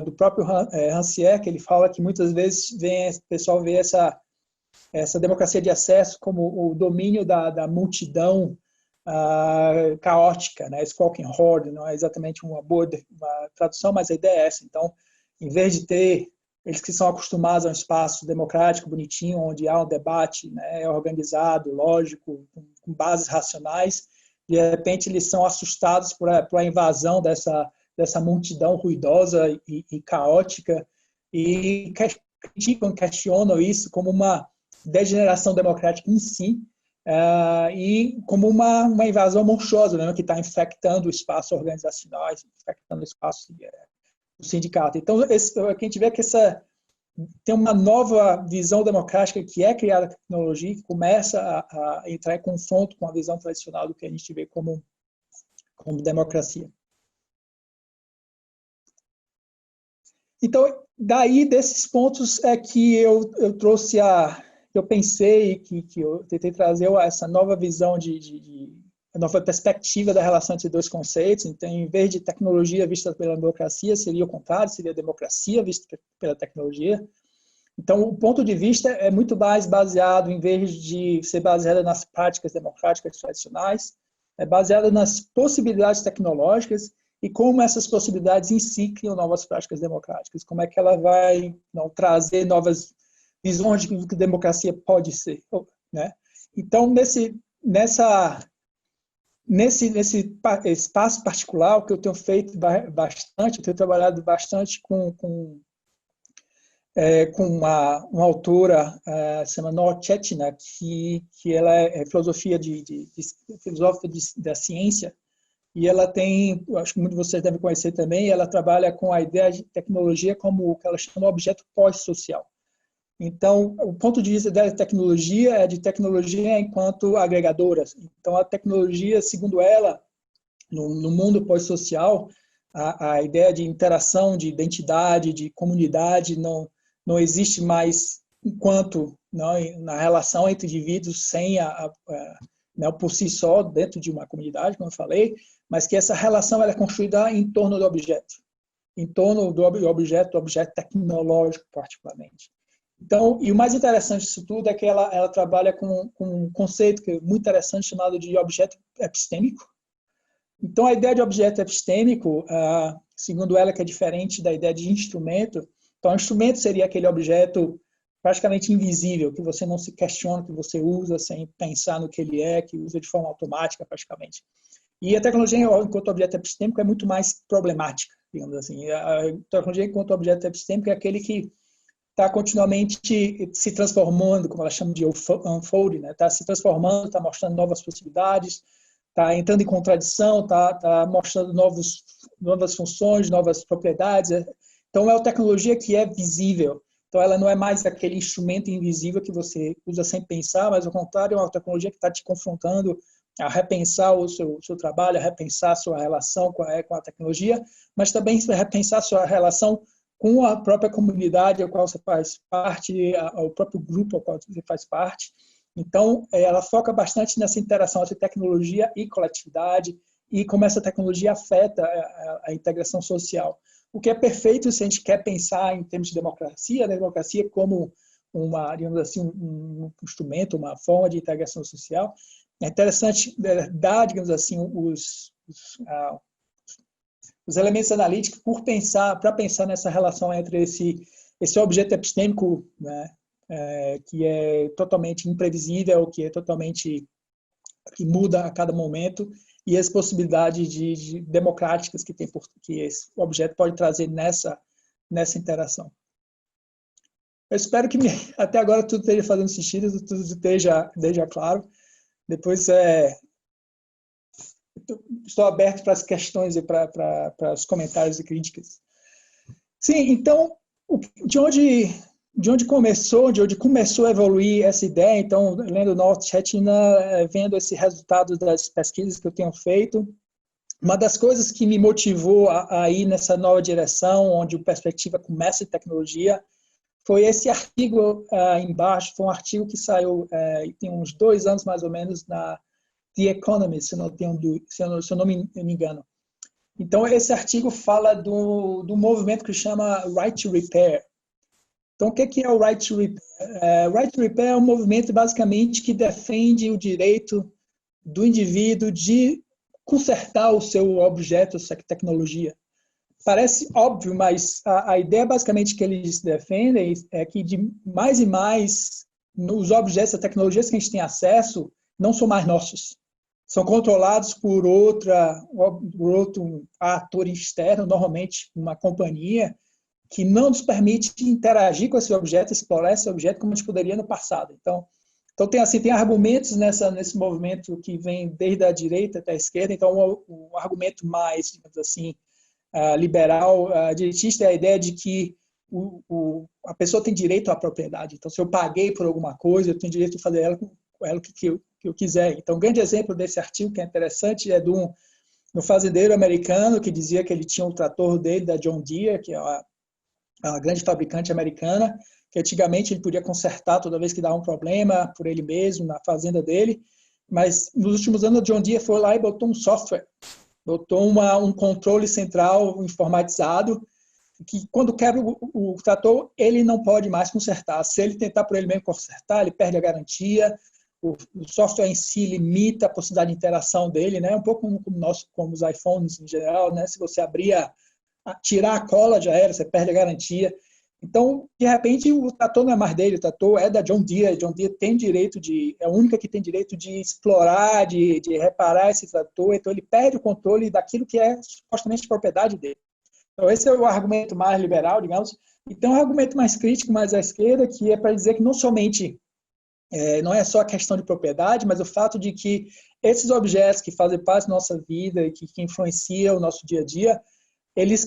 B: do próprio Rancière, que ele fala que muitas vezes o pessoal vê essa democracia de acesso como o domínio da multidão caótica, né? Squawking horde, não é exatamente uma boa tradução, mas a ideia é essa. Então, em vez de ter eles que são acostumados a um espaço democrático, bonitinho, onde há um debate, né, organizado, lógico, com bases racionais, de repente eles são assustados por a invasão dessa multidão ruidosa e caótica e criticam, questionam isso como uma degeneração democrática em si e como uma invasão monstruosa, né, que está infectando o espaço organizacional, infectando o espaço do sindicato. Então, a gente vê que tem uma nova visão democrática que é criada a tecnologia, que começa a entrar em confronto com a visão tradicional do que a gente vê como democracia. Então, daí, desses pontos é que eu trouxe eu pensei que eu tentei trazer essa nova visão a nova perspectiva da relação entre dois conceitos. Então, em vez de tecnologia vista pela democracia, seria o contrário, seria democracia vista pela tecnologia. Então, o ponto de vista é muito mais baseado, em vez de ser baseado nas práticas democráticas tradicionais, é baseado nas possibilidades tecnológicas e como essas possibilidades em si criam novas práticas democráticas, como é que ela vai trazer novas visões de que a democracia pode ser, né? Então, nesse espaço particular, o que eu tenho feito bastante, eu tenho trabalhado bastante com uma autora chamada Noor Chechnya, que ela é filósofa da ciência, e ela tem, acho que muitos de vocês devem conhecer também, ela trabalha com a ideia de tecnologia como o que ela chama de objeto pós-social. Então, o ponto de vista da tecnologia é de tecnologia enquanto agregadora. Então, a tecnologia, segundo ela, no mundo pós-social, A ideia de interação, de identidade, de comunidade não existe mais enquanto na relação entre indivíduos sem não por si só dentro de uma comunidade, como eu falei, mas que essa relação ela é construída em torno do objeto, do objeto tecnológico particularmente. Então, e o mais interessante disso tudo é que ela trabalha com um conceito que é muito interessante chamado de objeto epistêmico. Então, a ideia de objeto epistêmico, segundo ela, que é diferente da ideia de instrumento. Então, o instrumento seria aquele objeto praticamente invisível, que você não se questiona, que você usa sem pensar no que ele é, que usa de forma automática praticamente. E a tecnologia, enquanto objeto epistêmico, é muito mais problemática, digamos assim. A tecnologia, enquanto objeto epistêmico, é aquele que está continuamente se transformando, como ela chama de unfolding, né? Está se transformando, está mostrando novas possibilidades, está entrando em contradição, está mostrando novas funções, novas propriedades. Então, é uma tecnologia que é visível. Então, ela não é mais aquele instrumento invisível que você usa sem pensar, mas, ao contrário, é uma tecnologia que está te confrontando a repensar o seu trabalho, a repensar a sua relação com a tecnologia, mas também repensar a sua relação com a própria comunidade ao qual você faz parte, ao próprio grupo ao qual você faz parte. Então, ela foca bastante nessa interação entre tecnologia e coletividade e como essa tecnologia afeta a integração social. O que é perfeito se a gente quer pensar em termos de democracia, né? Democracia como digamos assim, um instrumento, uma forma de integração social. É interessante dar, digamos assim, os elementos analíticos para pensar nessa relação entre esse objeto epistêmico, né, que é totalmente imprevisível, que muda a cada momento, e as possibilidades de democráticas que esse objeto pode trazer nessa interação. Eu espero que até agora tudo esteja fazendo sentido, tudo esteja claro. Depois estou aberto para as questões e para os comentários e críticas. Sim, então, de onde começou a evoluir essa ideia, então, lendo o North Chetna, vendo esse resultado das pesquisas que eu tenho feito, uma das coisas que me motivou a ir nessa nova direção, onde a perspectiva começa em tecnologia, foi esse artigo embaixo, foi um artigo que saiu tem uns 2 anos mais ou menos na The Economist, se eu não me engano. Então, esse artigo fala do movimento que chama Right to Repair. Então, o que é o Right to Repair? Right to Repair é um movimento, basicamente, que defende o direito do indivíduo de consertar o seu objeto, a sua tecnologia. Parece óbvio, mas a ideia, basicamente, que eles defendem é que, de mais e mais, os objetos, as tecnologias que a gente tem acesso, não são mais nossos. São controlados por outro ator externo, normalmente uma companhia, que não nos permite interagir com esse objeto, explorar esse objeto como a gente poderia no passado. Então tem argumentos nesse movimento que vem desde a direita até a esquerda. Então, o argumento mais, digamos assim, liberal, direitista, é a ideia de que a pessoa tem direito à propriedade. Então, se eu paguei por alguma coisa, eu tenho direito de fazer com ela o que eu quiser. Então, um grande exemplo desse artigo que é interessante é do fazendeiro americano que dizia que ele tinha um trator dele, da John Deere, que é a grande fabricante americana, que antigamente ele podia consertar toda vez que dava um problema por ele mesmo, na fazenda dele, mas nos últimos anos a John Deere foi lá e botou um software, botou um controle central informatizado, que quando quebra o trator, ele não pode mais consertar. Se ele tentar por ele mesmo consertar, ele perde a garantia, o software em si limita a possibilidade de interação dele, né? Um pouco como os iPhones em geral, né? Se você tirar a cola, já era, você perde a garantia. Então, de repente, o trator não é mais dele, o trator é da John Deere. A John Deere tem direito é a única que tem direito de explorar, de reparar esse trator. Então, ele perde o controle daquilo que é supostamente propriedade dele. Então, esse é o argumento mais liberal, digamos. E tem um argumento mais crítico, mais à esquerda, que é para dizer que não somente não é só a questão de propriedade, mas o fato de que esses objetos que fazem parte da nossa vida e que influenciam o nosso dia a dia, eles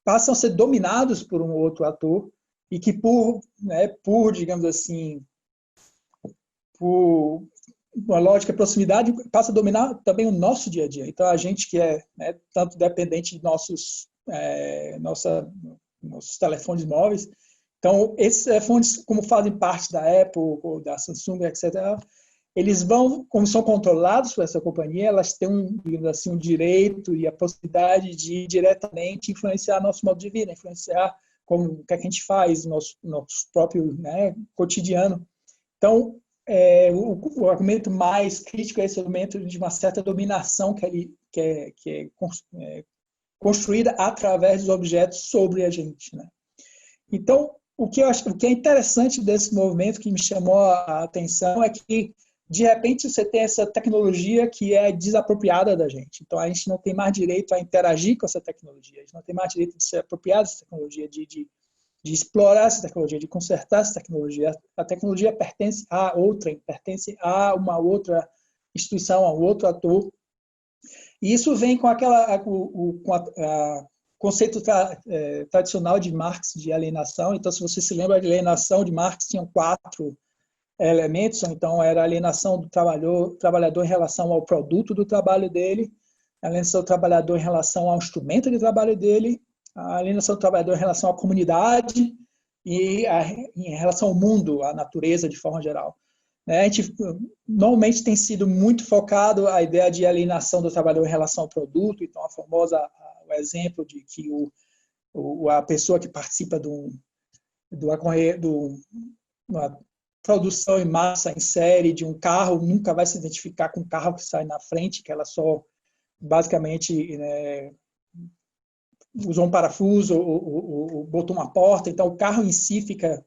B: passam a ser dominados por um outro ator e que digamos assim, por uma lógica de proximidade, passa a dominar também o nosso dia a dia. Então, a gente que é, né, tanto dependente de nossos telefones móveis, então, esses telefones, como fazem parte da Apple, ou da Samsung, etc., eles vão, como são controlados por essa companhia, elas têm, digamos assim, um direito e a possibilidade de diretamente influenciar nosso modo de vida, influenciar como, o que a gente faz, nosso próprio, né, cotidiano. Então, o argumento mais crítico é esse argumento de uma certa dominação que é construída através dos objetos sobre a gente, né? Então, o que é interessante desse movimento que me chamou a atenção é que, de repente, você tem essa tecnologia que é desapropriada da gente. Então, a gente não tem mais direito a interagir com essa tecnologia, a gente não tem mais direito de se apropriar dessa tecnologia, de explorar essa tecnologia, de consertar essa tecnologia. A tecnologia pertence a outrem, pertence a uma outra instituição, a um outro ator. E isso vem com o conceito tradicional de Marx de alienação. Então, se você se lembra, a alienação de Marx tinha 4 elementos. Então, era a alienação do trabalhador em relação ao produto do trabalho dele, a alienação do trabalhador em relação ao instrumento de trabalho dele, a alienação do trabalhador em relação à comunidade e em relação ao mundo, à natureza de forma geral. A gente normalmente tem sido muito focado a ideia de alienação do trabalhador em relação ao produto. Então, o exemplo de que a pessoa que participa de uma produção em massa, em série, de um carro, nunca vai se identificar com o carro que sai na frente, que ela só, basicamente, né, usou um parafuso ou botou uma porta. Então, o carro em si fica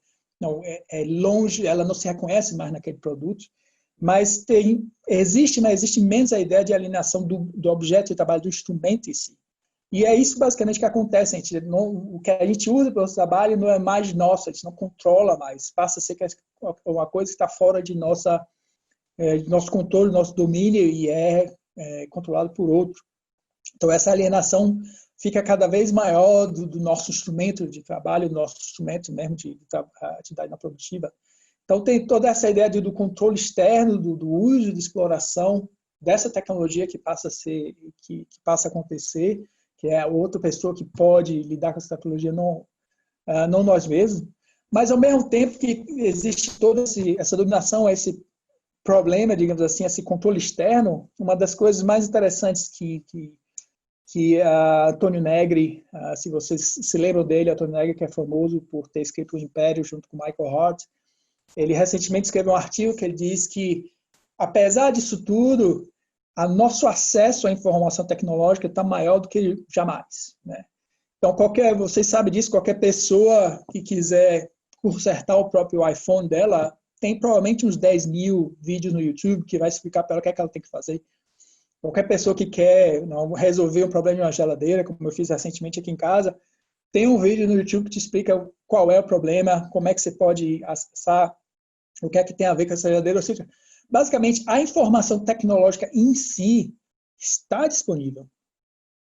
B: longe, ela não se reconhece mais naquele produto. Mas existe menos a ideia de alienação do objeto de trabalho, do instrumento em si. E é isso basicamente que acontece. O que a gente usa para o nosso trabalho não é mais nosso, a gente não controla mais. Passa a ser uma coisa que está fora de nosso controle, nosso domínio, e é controlado por outro. Então, essa alienação fica cada vez maior do nosso instrumento de trabalho, do nosso instrumento mesmo de atividade não produtiva. Então, tem toda essa ideia do controle externo, do uso, de exploração dessa tecnologia que passa a acontecer, que é outra pessoa que pode lidar com essa tecnologia, não nós mesmos. Mas, ao mesmo tempo que existe toda essa dominação, esse problema, digamos assim, esse controle externo, uma das coisas mais interessantes que Antônio Negri, se vocês se lembram dele, Antônio Negri, que é famoso por ter escrito O Império junto com Michael Hart, ele recentemente escreveu um artigo que ele diz que, apesar disso tudo, nosso acesso à informação tecnológica está maior do que jamais, né? Então, vocês sabem disso, qualquer pessoa que quiser consertar o próprio iPhone dela, tem provavelmente uns 10.000 vídeos no YouTube que vai explicar para ela o que ela tem que fazer. Qualquer pessoa que quer resolver um problema de uma geladeira, como eu fiz recentemente aqui em casa, tem um vídeo no YouTube que te explica qual é o problema, como é que você pode acessar, o que é que tem a ver com essa geladeira. Ou seja, basicamente, a informação tecnológica em si está disponível.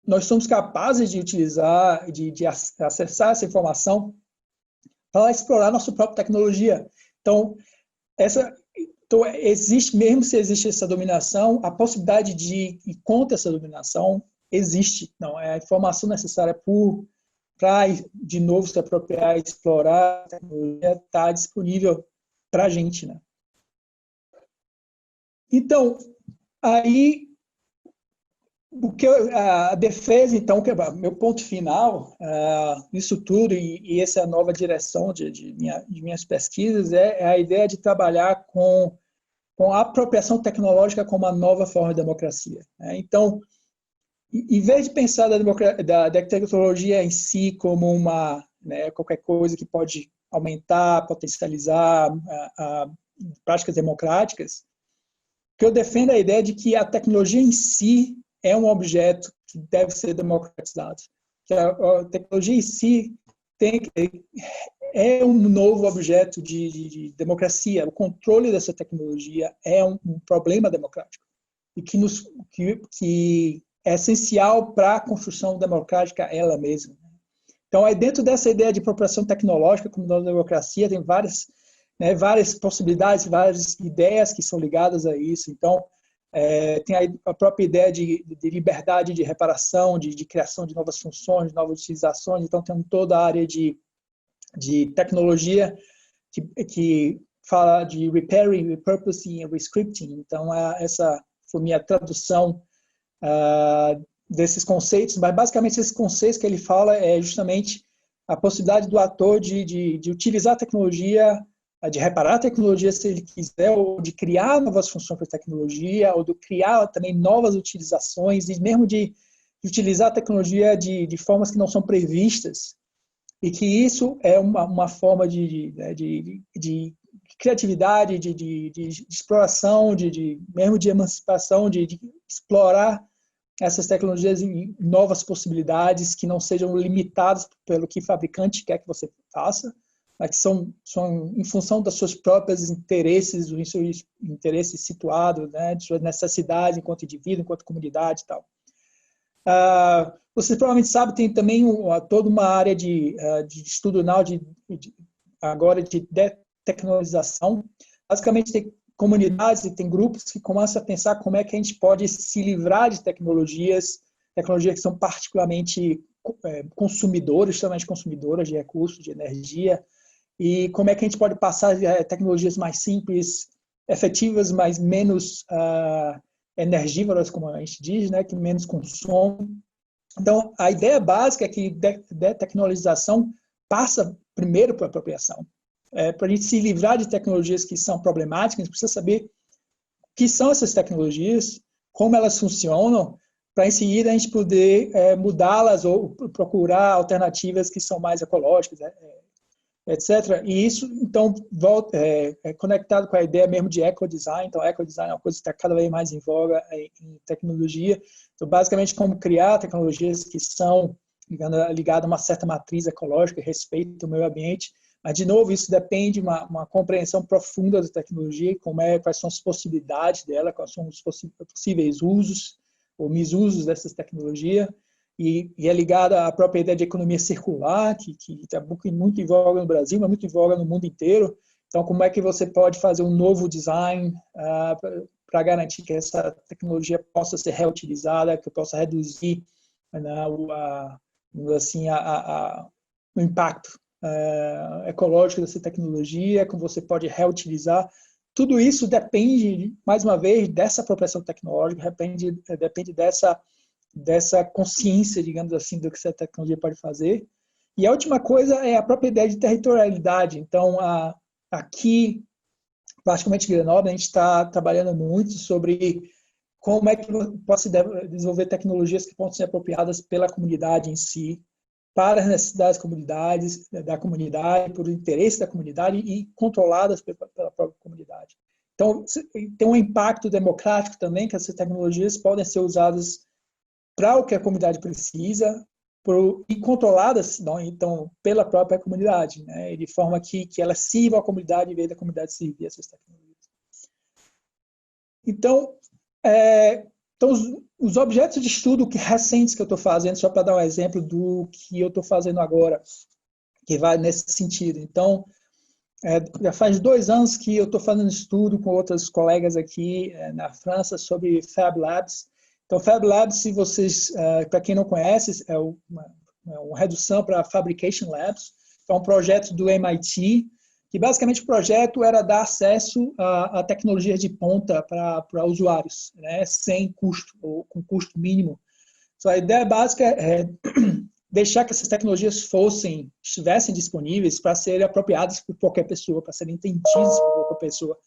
B: Nós somos capazes de utilizar, de acessar essa informação para explorar nossa própria tecnologia. Então, mesmo se existe essa dominação, a possibilidade de ir contra essa dominação existe. Não, é a informação necessária para, de novo, se apropriar, explorar a tecnologia, está disponível para a gente, né? Então, aí, a defesa, então, meu ponto final nisso tudo, e essa é a nova direção de minhas pesquisas, é a ideia de trabalhar com a apropriação tecnológica como uma nova forma de democracia, né? Então, em vez de pensar da tecnologia em si como qualquer coisa que pode aumentar, potencializar práticas democráticas, que eu defendo a ideia de que a tecnologia em si é um objeto que deve ser democratizado. Que a tecnologia em si é um novo objeto de democracia. O controle dessa tecnologia é um problema democrático e que é essencial para a construção democrática ela mesma. Então, aí dentro dessa ideia de apropriação tecnológica como nova democracia, tem várias né, várias possibilidades, várias ideias que são ligadas a isso. Então, tem a própria ideia de liberdade de reparação, de criação de novas funções, de novas utilizações. Então, tem toda a área de tecnologia que fala de repairing, repurposing e rescripting. Então, essa foi minha tradução desses conceitos, mas basicamente esses conceitos que ele fala é justamente a possibilidade do ator de utilizar a tecnologia, de reparar a tecnologia se ele quiser, ou de criar novas funções para a tecnologia, ou de criar também novas utilizações, e mesmo de utilizar a tecnologia de formas que não são previstas, e que isso é uma forma de criatividade, de exploração, mesmo de emancipação, de explorar essas tecnologias em novas possibilidades que não sejam limitadas pelo que o fabricante quer que você faça, mas que são em função dos seus próprios interesses, dos seus interesses situados, né, de suas necessidades enquanto indivíduo, enquanto comunidade e tal. Você provavelmente sabe, tem também toda uma área de estudo agora de tecnologização. Basicamente, tem comunidades e tem grupos que começam a pensar como é que a gente pode se livrar de tecnologias que são particularmente extremamente consumidoras de recursos, de energia, e como é que a gente pode passar tecnologias mais simples, efetivas, mas menos energívoras, como a gente diz, né, que menos consomem. Então, a ideia básica é que tecnologização passa primeiro por apropriação. Para a gente se livrar de tecnologias que são problemáticas, a gente precisa saber o que são essas tecnologias, como elas funcionam, para em seguida a gente poder mudá-las ou procurar alternativas que são mais ecológicas, etc. E isso, então, é conectado com a ideia mesmo de ecodesign. Então, ecodesign é uma coisa que está cada vez mais em voga em tecnologia. Então, basicamente, como criar tecnologias que são ligadas a uma certa matriz ecológica, respeito ao meio ambiente. Mas, de novo, isso depende de uma compreensão profunda da tecnologia, quais são as possibilidades dela, quais são os possíveis usos ou misusos dessas tecnologias. E é ligada à própria ideia de economia circular, que está muito em voga no Brasil, mas muito em voga no mundo inteiro. Então, como é que você pode fazer um novo design para garantir que essa tecnologia possa ser reutilizada, que possa reduzir o impacto ecológico dessa tecnologia, como você pode reutilizar. Tudo isso depende, mais uma vez, dessa apropriação tecnológica, depende dessa consciência, digamos assim, do que essa tecnologia pode fazer. E a última coisa é a própria ideia de territorialidade. Então, aqui, praticamente em Grenoble, a gente está trabalhando muito sobre como é que pode se desenvolver tecnologias que possam ser apropriadas pela comunidade em si, para as necessidades da comunidade, por interesse da comunidade e controladas pela própria comunidade. Então, tem um impacto democrático também, que essas tecnologias podem ser usadas para o que a comunidade precisa e controladas, não, então, pela própria comunidade, né, de forma que ela sirva à comunidade em vez da comunidade servir essas tecnologias. Então, os objetos de estudo recentes que eu estou fazendo, só para dar um exemplo do que eu estou fazendo agora, que vai nesse sentido. Então, já faz 2 anos que eu estou fazendo estudo com outros colegas aqui na França sobre Fab Labs. Então, Fab Labs, se vocês, para quem não conhece, é uma redução para Fabrication Labs. É um projeto do MIT, que basicamente o projeto era dar acesso a tecnologias de ponta para usuários, né, sem custo, ou com custo mínimo. Então, a ideia básica é deixar que essas tecnologias estivessem disponíveis para serem apropriadas por qualquer pessoa, para serem entendidas por qualquer pessoa.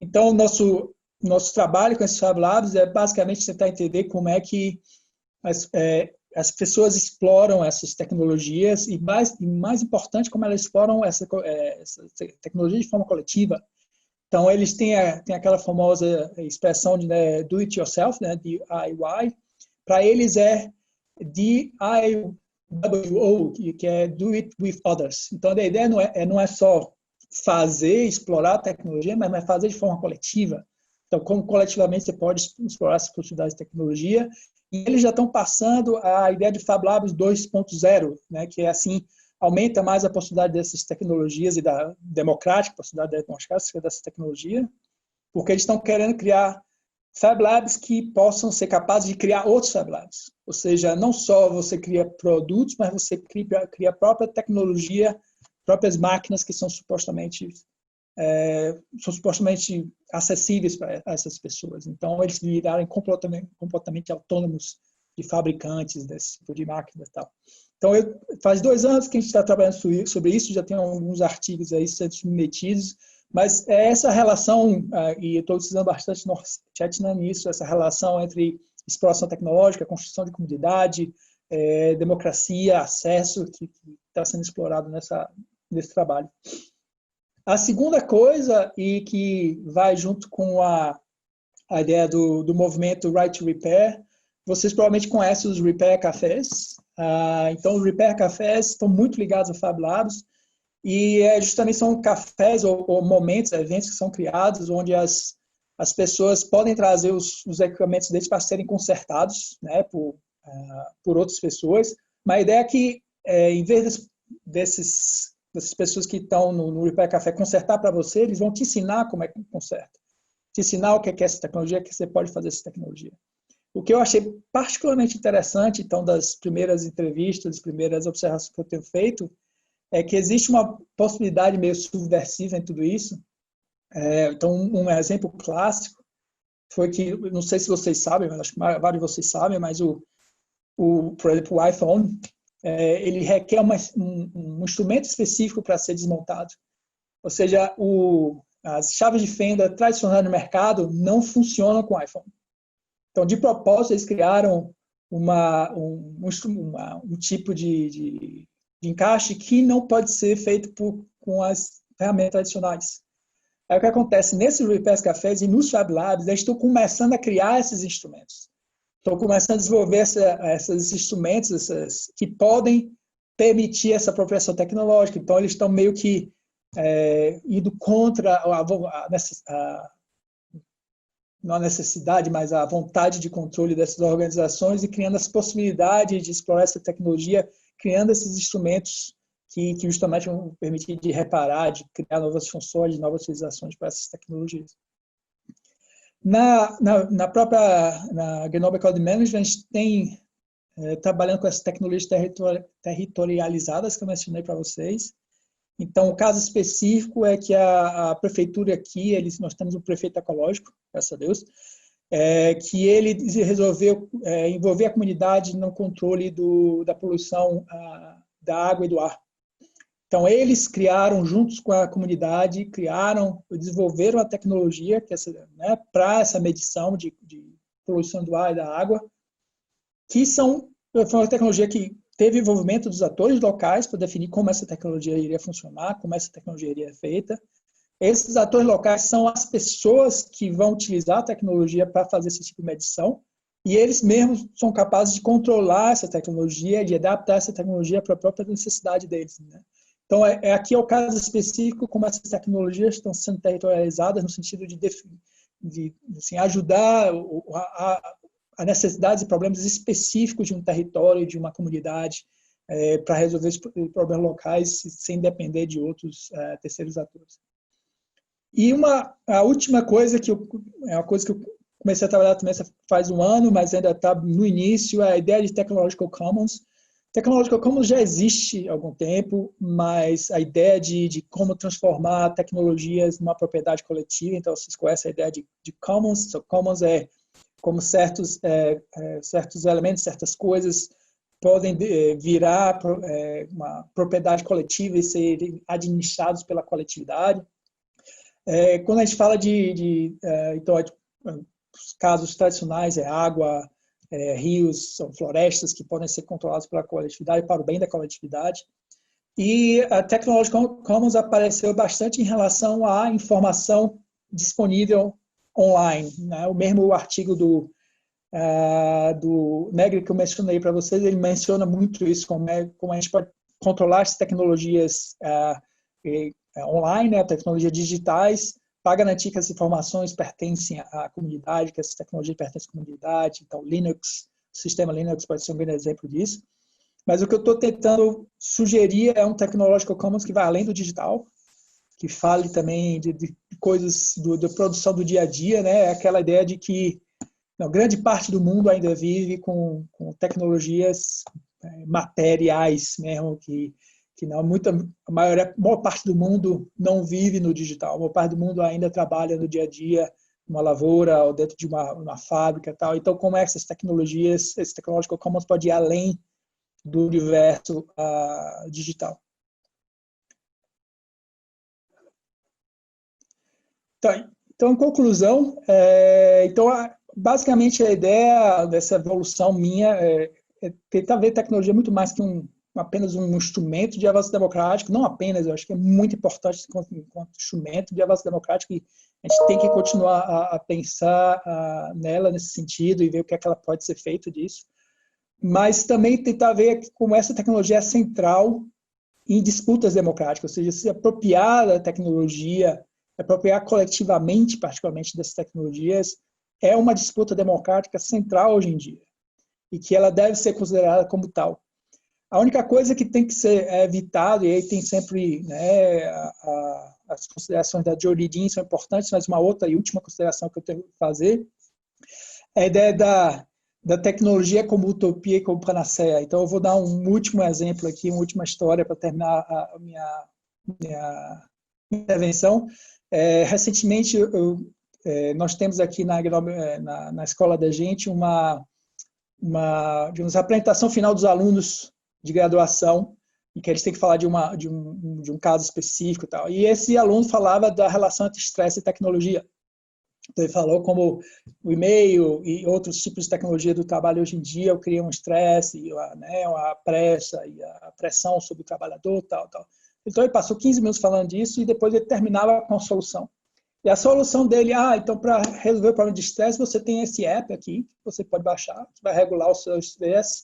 B: Então, nosso trabalho com esses Fab Labs é basicamente tentar entender como é que as pessoas exploram essas tecnologias e mais importante, como elas exploram essa tecnologia de forma coletiva. Então, eles têm aquela famosa expressão de do it yourself, né, DIY. Para eles é DIWO, que é do it with others. Então, a ideia não é só explorar a tecnologia, mas fazer de forma coletiva. Então, como coletivamente você pode explorar essas possibilidades de tecnologia. E eles já estão passando a ideia de Fab Labs 2.0, né, que é assim, aumenta mais a possibilidade dessas tecnologias e da democrática possibilidade democrática dessa tecnologia, porque eles estão querendo criar Fab Labs que possam ser capazes de criar outros Fab Labs. Ou seja, não só você cria produtos, mas você cria a própria tecnologia, próprias máquinas que são supostamente acessíveis para essas pessoas. Então, eles virarem completamente autônomos de fabricantes desse tipo de máquina e tal. Então, faz 2 anos que a gente está trabalhando sobre isso, já tem alguns artigos aí sendo submetidos, mas é essa relação, e eu estou utilizando bastante no Chetna nisso, essa relação entre exploração tecnológica, construção de comunidade, democracia, acesso, que está sendo explorado nesse trabalho. A segunda coisa, e que vai junto com a ideia do movimento Right to Repair, vocês provavelmente conhecem os Repair Cafés. Então, os Repair Cafés estão muito ligados a Fab Labs, e justamente são cafés ou momentos, eventos que são criados, onde as pessoas podem trazer os equipamentos deles para serem consertados, né, por outras pessoas. Mas a ideia é que, em vez dessas pessoas que estão no Repair Café consertar para você, eles vão te ensinar como é que conserta. Te ensinar o que é essa tecnologia, que você pode fazer essa tecnologia. O que eu achei particularmente interessante, então, das primeiras entrevistas, das primeiras observações que eu tenho feito, é que existe uma possibilidade meio subversiva em tudo isso. Então, um exemplo clássico foi que, não sei se vocês sabem, mas acho que vários de vocês sabem, mas por exemplo, o iPhone, ele requer um instrumento específico para ser desmontado. Ou seja, as chaves de fenda tradicionais no mercado não funcionam com o iPhone. Então, de propósito, eles criaram um tipo de encaixe que não pode ser feito com as ferramentas tradicionais. Aí o que acontece? Nesses Repair Cafés e nos Fab Labs, eles estão começando a criar esses instrumentos. Estão começando a desenvolver esses instrumentos que podem permitir essa apropriação tecnológica. Então, eles estão meio que indo contra não a necessidade, mas a vontade de controle dessas organizações e criando as possibilidades de explorar essa tecnologia, criando esses instrumentos que justamente vão permitir de reparar, de criar novas funções, novas utilizações para essas tecnologias. Na Grenoble Cloud Management, a gente tem trabalhando com essas tecnologias territorializadas que eu mencionei para vocês. Então, o caso específico é que a prefeitura aqui, nós temos um prefeito ecológico, graças a Deus, que ele resolveu envolver a comunidade no controle da poluição da água e do ar. Então, eles criaram, juntos com a comunidade, desenvolveram a tecnologia para essa medição de poluição do ar e da água, que foi uma tecnologia que teve envolvimento dos atores locais para definir como essa tecnologia iria funcionar, como essa tecnologia iria ser feita. Esses atores locais são as pessoas que vão utilizar a tecnologia para fazer esse tipo de medição, e eles mesmos são capazes de controlar essa tecnologia, de adaptar essa tecnologia para a própria necessidade deles, né? Então, aqui é o caso específico como essas tecnologias estão sendo territorializadas no sentido de assim, ajudar a necessidades e problemas específicos de um território, de uma comunidade, para resolver os problemas locais sem depender de outros terceiros atores. E a última coisa, é uma coisa que eu comecei a trabalhar também faz 1 ano, mas ainda está no início, é a ideia de Technological Commons. Technological Commons já existe há algum tempo, mas a ideia de como transformar tecnologias numa propriedade coletiva, então vocês conhecem a ideia de Commons. So, Commons é como certos elementos, certas coisas podem virar uma propriedade coletiva e serem administrados pela coletividade. Quando a gente fala então, os casos tradicionais água, rios, são florestas que podem ser controlados pela coletividade, para o bem da coletividade. E a Technological Commons apareceu bastante em relação à informação disponível online, né? O mesmo artigo do Negri que eu mencionei para vocês, ele menciona muito isso, como a gente pode controlar as tecnologias online, né, tecnologias digitais, para garantir que as informações pertencem à comunidade, que essas tecnologias pertencem à comunidade. Então, o sistema Linux pode ser um grande exemplo disso. Mas o que eu estou tentando sugerir é um Technological Commons que vai além do digital, que fale também de coisas da produção do dia a dia, né? Aquela ideia de que não, grande parte do mundo ainda vive com tecnologias materiais mesmo, que não, a maior parte do mundo não vive no digital, a maior parte do mundo ainda trabalha no dia a dia, numa lavoura ou dentro de uma fábrica e tal. Então, como essas tecnologias, esse Technological Commons pode ir além do universo digital. Então, em conclusão, basicamente a ideia dessa evolução minha é tentar ver tecnologia muito mais que apenas um instrumento de avanço democrático, não apenas, eu acho que é muito importante enquanto instrumento de avanço democrático, e a gente tem que continuar a pensar nela nesse sentido e ver o que é que ela pode ser feito disso, mas também tentar ver como essa tecnologia é central em disputas democráticas, ou seja, se apropriar da tecnologia, apropriar coletivamente, particularmente dessas tecnologias, é uma disputa democrática central hoje em dia, e que ela deve ser considerada como tal. A única coisa que tem que ser evitada, e aí tem sempre, né, as considerações da Jodie Dean são importantes, mas uma outra e última consideração que eu tenho que fazer é a ideia da tecnologia como utopia e como panaceia. Então, eu vou dar um último exemplo aqui, uma última história para terminar a minha intervenção. Recentemente, nós temos aqui na escola da gente digamos, a apresentação final dos alunos de graduação, em que eles têm que falar de um caso específico e tal. E esse aluno falava da relação entre estresse e tecnologia. Então, ele falou como o e-mail e outros tipos de tecnologia do trabalho hoje em dia criam um estresse, a pressa e a pressão sobre o trabalhador, tal. Então, ele passou 15 minutos falando disso e depois ele terminava com a solução. E a solução dele, então, para resolver o problema de estresse, você tem esse app aqui, que você pode baixar, que vai regular o seu estresse.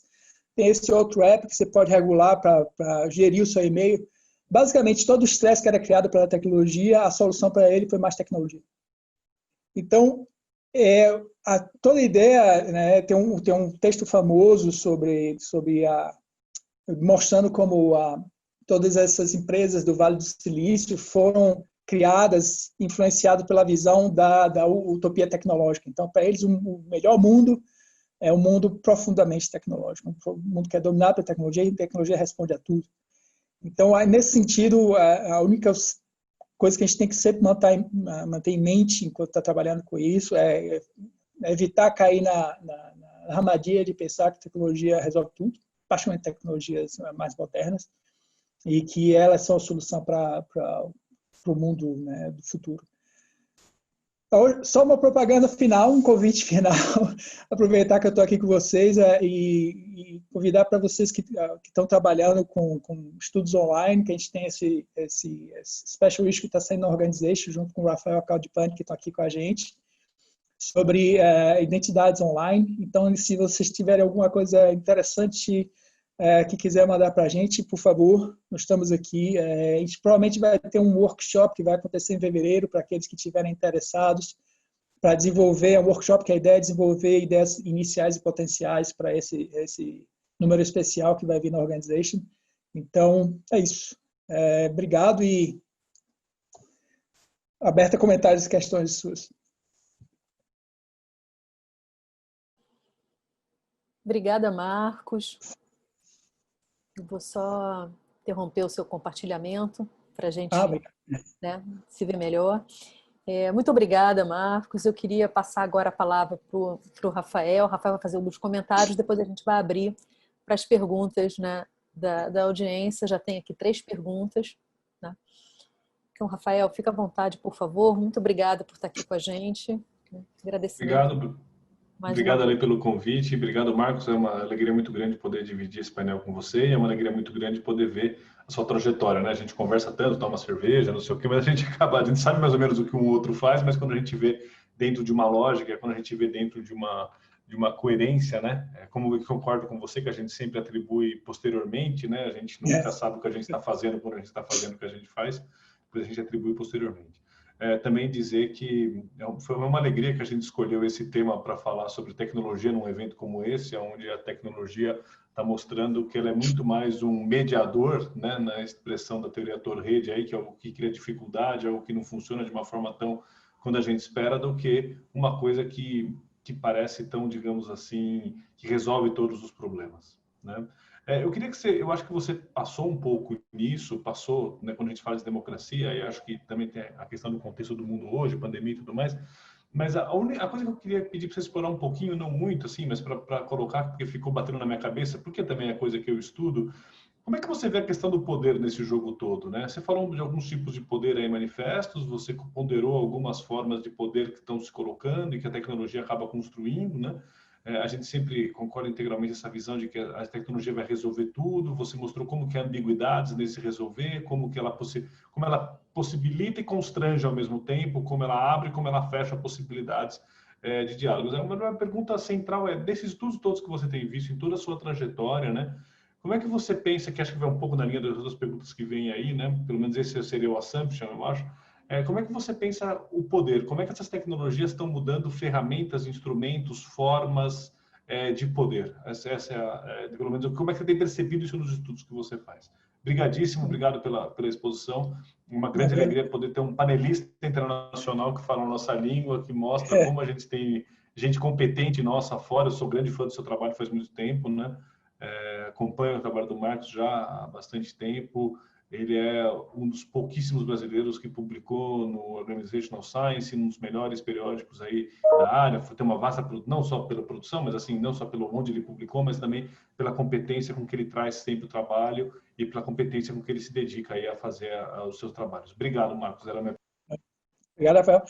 B: Tem esse outro app que você pode regular para gerir o seu e-mail. Basicamente, todo o estresse que era criado pela tecnologia, a solução para ele foi mais tecnologia. Então, toda a ideia, né, tem um texto famoso mostrando como todas essas empresas do Vale do Silício foram criadas, influenciadas pela visão da utopia tecnológica. Então, para eles, o melhor mundo é um mundo profundamente tecnológico, um mundo que é dominado pela tecnologia, e a tecnologia responde a tudo. Então, nesse sentido, a única coisa que a gente tem que sempre manter em mente enquanto está trabalhando com isso é evitar cair na armadilha de pensar que tecnologia resolve tudo, particularmente tecnologias mais modernas, e que elas são a solução para o mundo, né, do futuro. Só uma propaganda final, um convite final, aproveitar que eu estou aqui com vocês e convidar para vocês que estão trabalhando com estudos online, que a gente tem esse special issue que está saindo na Organization, junto com o Rafael Caldipani, que está aqui com a gente, sobre identidades online. Então, se vocês tiverem alguma coisa interessante que quiser mandar para a gente, por favor, nós estamos aqui. A gente provavelmente vai ter um workshop que vai acontecer em fevereiro para aqueles que estiverem interessados para desenvolver um workshop que a ideia é desenvolver ideias iniciais e potenciais para esse número especial que vai vir na Organization. Então, é isso. Obrigado e aberto a comentários e questões suas.
A: Obrigada, Marcos. Eu vou só interromper o seu compartilhamento para a gente se ver melhor. Muito obrigada, Marcos. Eu queria passar agora a palavra para o Rafael. O Rafael vai fazer alguns comentários, depois a gente vai abrir para as perguntas, né, da audiência. Já tem aqui 3 perguntas. Né? Então, Rafael, fica à vontade, por favor. Muito obrigada por estar aqui com a gente. Agradecimento.
C: Obrigado, Ale, pelo convite. Obrigado, Marcos. É uma alegria muito grande poder dividir esse painel com você e é uma alegria muito grande poder ver a sua trajetória, né? A gente conversa tanto, toma cerveja, não sei o quê, mas a gente sabe mais ou menos o que um outro faz, mas quando a gente vê dentro de uma lógica, quando a gente vê dentro de uma coerência, né? Como eu concordo com você que a gente sempre atribui posteriormente, né? A gente nunca sabe o que a gente está fazendo quando a gente está fazendo o que a gente faz, depois a gente atribui posteriormente. Também dizer que foi uma alegria que a gente escolheu esse tema para falar sobre tecnologia num evento como esse, onde a tecnologia está mostrando que ela é muito mais um mediador, né, na expressão da teoria Torrede, aí, que é algo que cria dificuldade, algo que não funciona de uma forma tão quando a gente espera, do que uma coisa que parece tão, digamos assim, que resolve todos os problemas, né? Eu queria que você, eu acho que você passou um pouco nisso, passou, né, quando a gente fala de democracia, e acho que também tem a questão do contexto do mundo hoje, pandemia e tudo mais, mas a coisa que eu queria pedir para você explorar um pouquinho, não muito assim, mas para colocar, porque ficou batendo na minha cabeça, porque também é coisa que eu estudo, como é que você vê a questão do poder nesse jogo todo, né? Você falou de alguns tipos de poder aí manifestos, você ponderou algumas formas de poder que estão se colocando e que a tecnologia acaba construindo, né? A gente sempre concorda integralmente essa visão de que a tecnologia vai resolver tudo. Você mostrou como que há ambiguidades nesse resolver, como ela possibilita e constrange ao mesmo tempo, como ela abre e como ela fecha possibilidades de diálogos. Uma pergunta central desses estudos todos que você tem visto em toda a sua trajetória, né? Como é que você pensa, que acho que vai um pouco na linha das outras perguntas que vêm aí, né? Pelo menos esse seria o assumption, eu acho. Como é que você pensa o poder? Como é que essas tecnologias estão mudando ferramentas, instrumentos, formas de poder? Essa pelo menos, como é que você tem percebido isso nos estudos que você faz? Obrigadíssimo, obrigado pela exposição. Uma grande alegria poder ter um panelista internacional que fala a nossa língua, que mostra como a gente tem gente competente nossa fora. Eu sou grande fã do seu trabalho faz muito tempo, né? Acompanho o trabalho do Marcos já há bastante tempo. Ele é um dos pouquíssimos brasileiros que publicou no Organizational Science, um dos melhores periódicos aí da área. Tem uma vasta, não só pela produção, mas assim, não só pelo onde ele publicou, mas também pela competência com que ele traz sempre o trabalho e pela competência com que ele se dedica aí a fazer os seus trabalhos. Obrigado, Marcos. Era minha...
B: Obrigado, Rafael.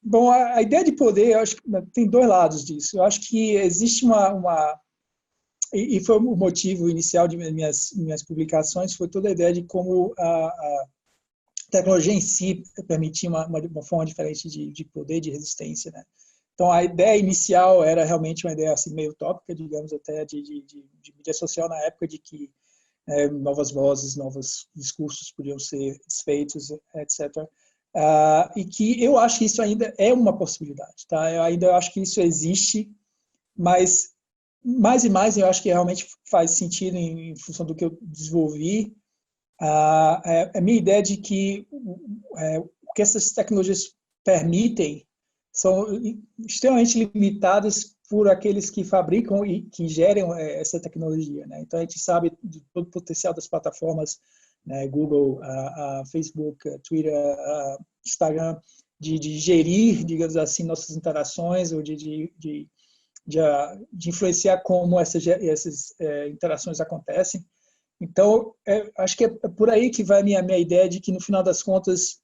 B: Bom, a ideia de poder, eu acho que tem dois lados disso. Eu acho que existe e foi o motivo inicial de minhas publicações, foi toda a ideia de como a tecnologia em si permitia uma forma diferente de poder, de resistência, né? Então, a ideia inicial era realmente uma ideia assim, meio utópica, digamos, até de mídia social na época, de que novas vozes, novos discursos podiam ser feitos, etc. E que eu acho que isso ainda é uma possibilidade, tá? Eu ainda acho que isso existe, mas mais e mais eu acho que realmente faz sentido em função do que eu desenvolvi. A minha ideia de que o que essas tecnologias permitem são extremamente limitadas por aqueles que fabricam e que gerem essa tecnologia, né? Então a gente sabe de todo o potencial das plataformas, né? Google, Facebook, Twitter, Instagram, de gerir, digamos assim, nossas interações ou de influenciar como essas interações acontecem. Então, acho que é por aí que vai a minha ideia de que, no final das contas,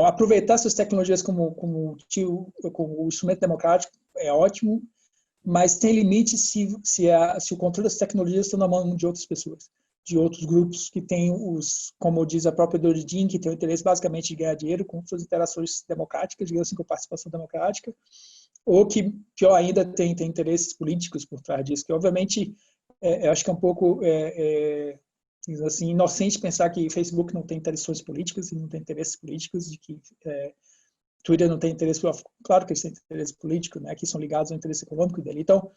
B: aproveitar essas tecnologias como instrumento democrático é ótimo, mas tem limite se o controle das tecnologias está na mão de outras pessoas, de outros grupos que têm como diz a própria Dory Dean, que tem o interesse basicamente de ganhar dinheiro com suas interações democráticas, digamos assim, com participação democrática, ou que, pior ainda, tem interesses políticos por trás disso, que obviamente eu acho que é um pouco assim, inocente pensar que Facebook não tem interesses políticos e não tem interesses políticos, de que Twitter não tem interesse, claro que eles têm interesse político, né, que são ligados ao interesse econômico dele. Então,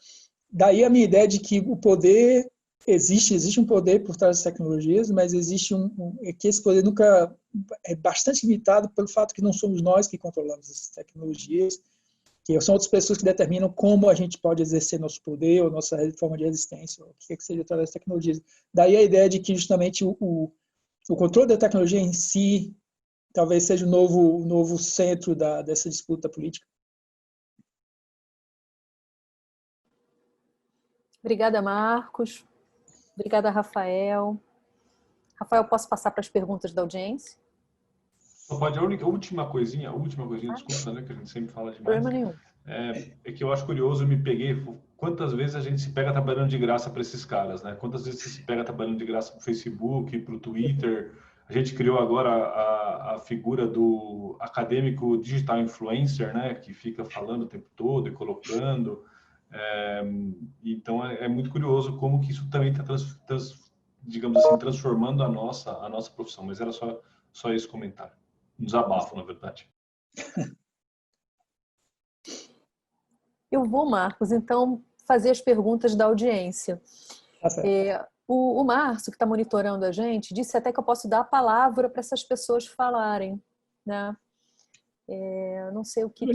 B: daí a minha ideia de que o poder existe um poder por trás das tecnologias, mas existe que esse poder nunca é bastante limitado pelo fato que não somos nós que controlamos essas tecnologias, que são outras pessoas que determinam como a gente pode exercer nosso poder ou nossa forma de resistência, ou o que seja através das tecnologias. Daí a ideia de que justamente o controle da tecnologia em si talvez seja o novo centro dessa disputa política.
A: Obrigada, Marcos. Obrigada, Rafael. Rafael, posso passar para as perguntas da audiência?
C: Só pode, a última coisinha, desculpa, né, que a gente sempre fala demais.
A: Problema nenhum.
C: É que eu acho curioso, eu me peguei, quantas vezes a gente se pega trabalhando de graça para esses caras, né? Quantas vezes você se pega trabalhando de graça para o Facebook, para o Twitter. A gente criou agora a figura do acadêmico digital influencer, né? Que fica falando o tempo todo e colocando. Então é muito curioso como que isso também está, digamos assim, transformando a nossa profissão. Mas era só esse comentário. Um desabafo, na verdade.
A: Eu vou, Marcos, então, fazer as perguntas da audiência.
B: Tá certo.
A: O Márcio, que está monitorando a gente, disse até que eu posso dar a palavra para essas pessoas falarem, né? Não sei o que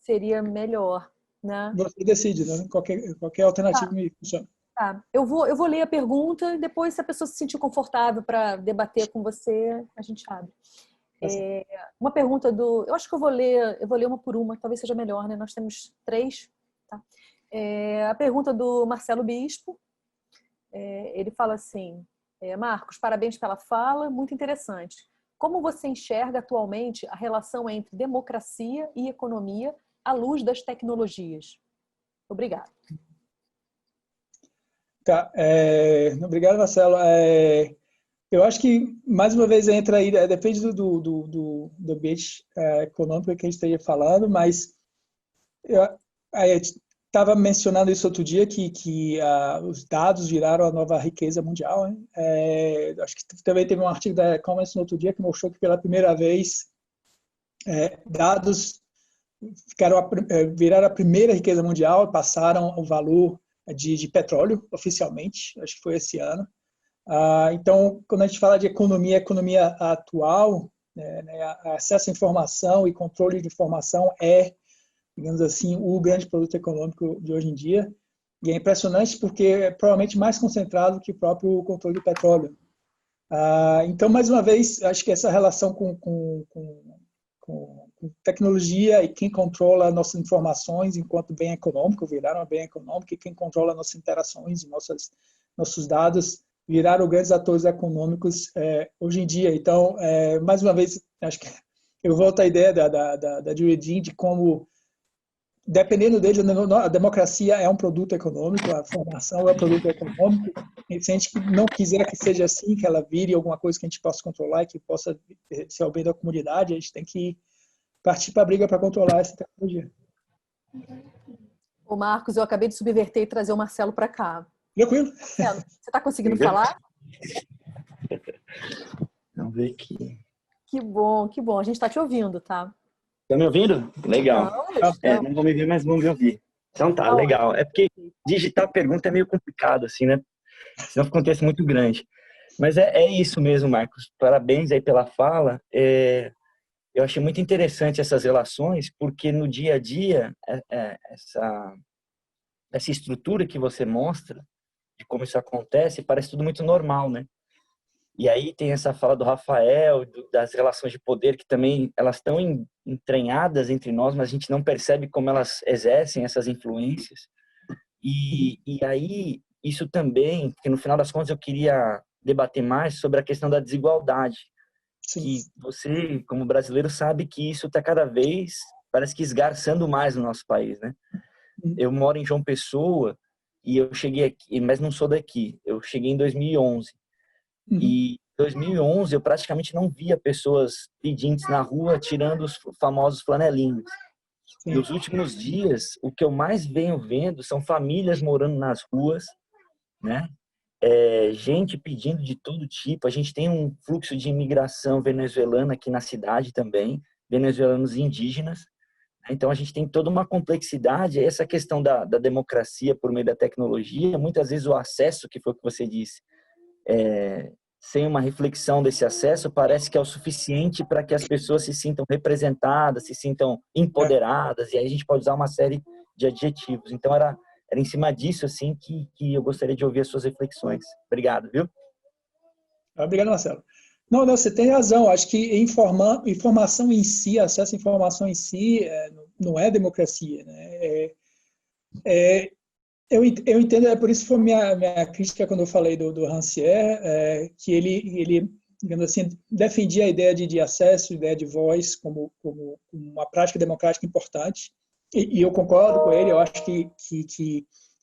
A: seria melhor, né?
B: Você decide, né? Qualquer alternativa me funciona.
A: Tá. Eu vou ler a pergunta e depois, se a pessoa se sentir confortável para debater com você, a gente abre. Uma pergunta eu acho que eu vou ler uma por uma, talvez seja melhor, né? Nós temos 3. Tá? A pergunta do Marcelo Bispo. Ele fala assim: Marcos, parabéns pela fala, muito interessante. Como você enxerga atualmente a relação entre democracia e economia à luz das tecnologias? Obrigada.
B: Tá. Obrigado, Marcelo. Eu acho que, mais uma vez, entra aí, depende do ambiente econômico que a gente esteja falando, mas eu estava mencionando isso outro dia, que os dados viraram a nova riqueza mundial. Hein? Acho que também teve um artigo da E-Commerce no outro dia que mostrou que, pela primeira vez, dados viraram a primeira riqueza mundial, passaram o valor de petróleo, oficialmente, acho que foi esse ano. Então, quando a gente fala de economia atual, acesso à informação e controle de informação digamos assim, o grande produto econômico de hoje em dia. E é impressionante porque é provavelmente mais concentrado que o próprio controle do petróleo. Então, mais uma vez, acho que essa relação com tecnologia e quem controla nossas informações enquanto bem econômico, viraram bem econômico, e quem controla nossas interações e nossos dados viraram grandes atores econômicos hoje em dia. Então, mais uma vez, acho que eu volto à ideia da Julie Dean de como, dependendo dele, a democracia é um produto econômico, a formação é um produto econômico, e se a gente não quiser que seja assim, que ela vire alguma coisa que a gente possa controlar e que possa ser ao bem da comunidade, a gente tem que partir para a briga para controlar essa tecnologia.
A: Ô Marcos, eu acabei de subverter e trazer o Marcelo para cá.
B: Tranquilo.
A: Marcelo, você está conseguindo falar?
D: Vamos ver aqui.
A: Que bom, que bom. A gente está te ouvindo, tá?
D: Tá me ouvindo? Legal. Não vou me ver, mas vão me ouvir. Então tá, legal. É porque digitar pergunta é meio complicado, assim, né? Senão fica um texto muito grande. Mas é isso mesmo, Marcos. Parabéns aí pela fala. Eu achei muito interessante essas relações, porque no dia a dia, essa estrutura que você mostra, de como isso acontece, parece tudo muito normal, né? E aí tem essa fala do Rafael, das relações de poder, que também elas estão entranhadas entre nós, mas a gente não percebe como elas exercem essas influências. E aí, isso também, porque no final das contas eu queria debater mais sobre a questão da desigualdade. Sim. Que você, como brasileiro, sabe que isso está cada vez, parece que esgarçando mais no nosso país, né? Eu moro em João Pessoa e eu cheguei aqui, mas não sou daqui, eu cheguei em 2011. E em 2011 eu praticamente não via pessoas pedintes na rua tirando os famosos flanelinhos. Sim. Nos últimos dias, o que eu mais venho vendo são famílias morando nas ruas, né? Gente pedindo de todo tipo. A gente tem um fluxo de imigração venezuelana aqui na cidade também, venezuelanos indígenas. Então a gente tem toda uma complexidade. Essa questão da democracia por meio da tecnologia, muitas vezes o acesso, que foi o que você disse, sem uma reflexão desse acesso, parece que é o suficiente para que as pessoas se sintam representadas, se sintam empoderadas, e aí a gente pode usar uma série de adjetivos. Então era em cima disso assim que eu gostaria de ouvir as suas reflexões. Obrigado, viu?
B: Obrigado, Marcelo. Não, você tem razão. Acho que informação em si, acesso à informação em si, não é democracia, né? Eu entendo, por isso foi minha crítica quando eu falei do Rancière, que ele, digamos assim, defendia a ideia de acesso, a ideia de voz como uma prática democrática importante. E eu concordo com ele. Eu acho que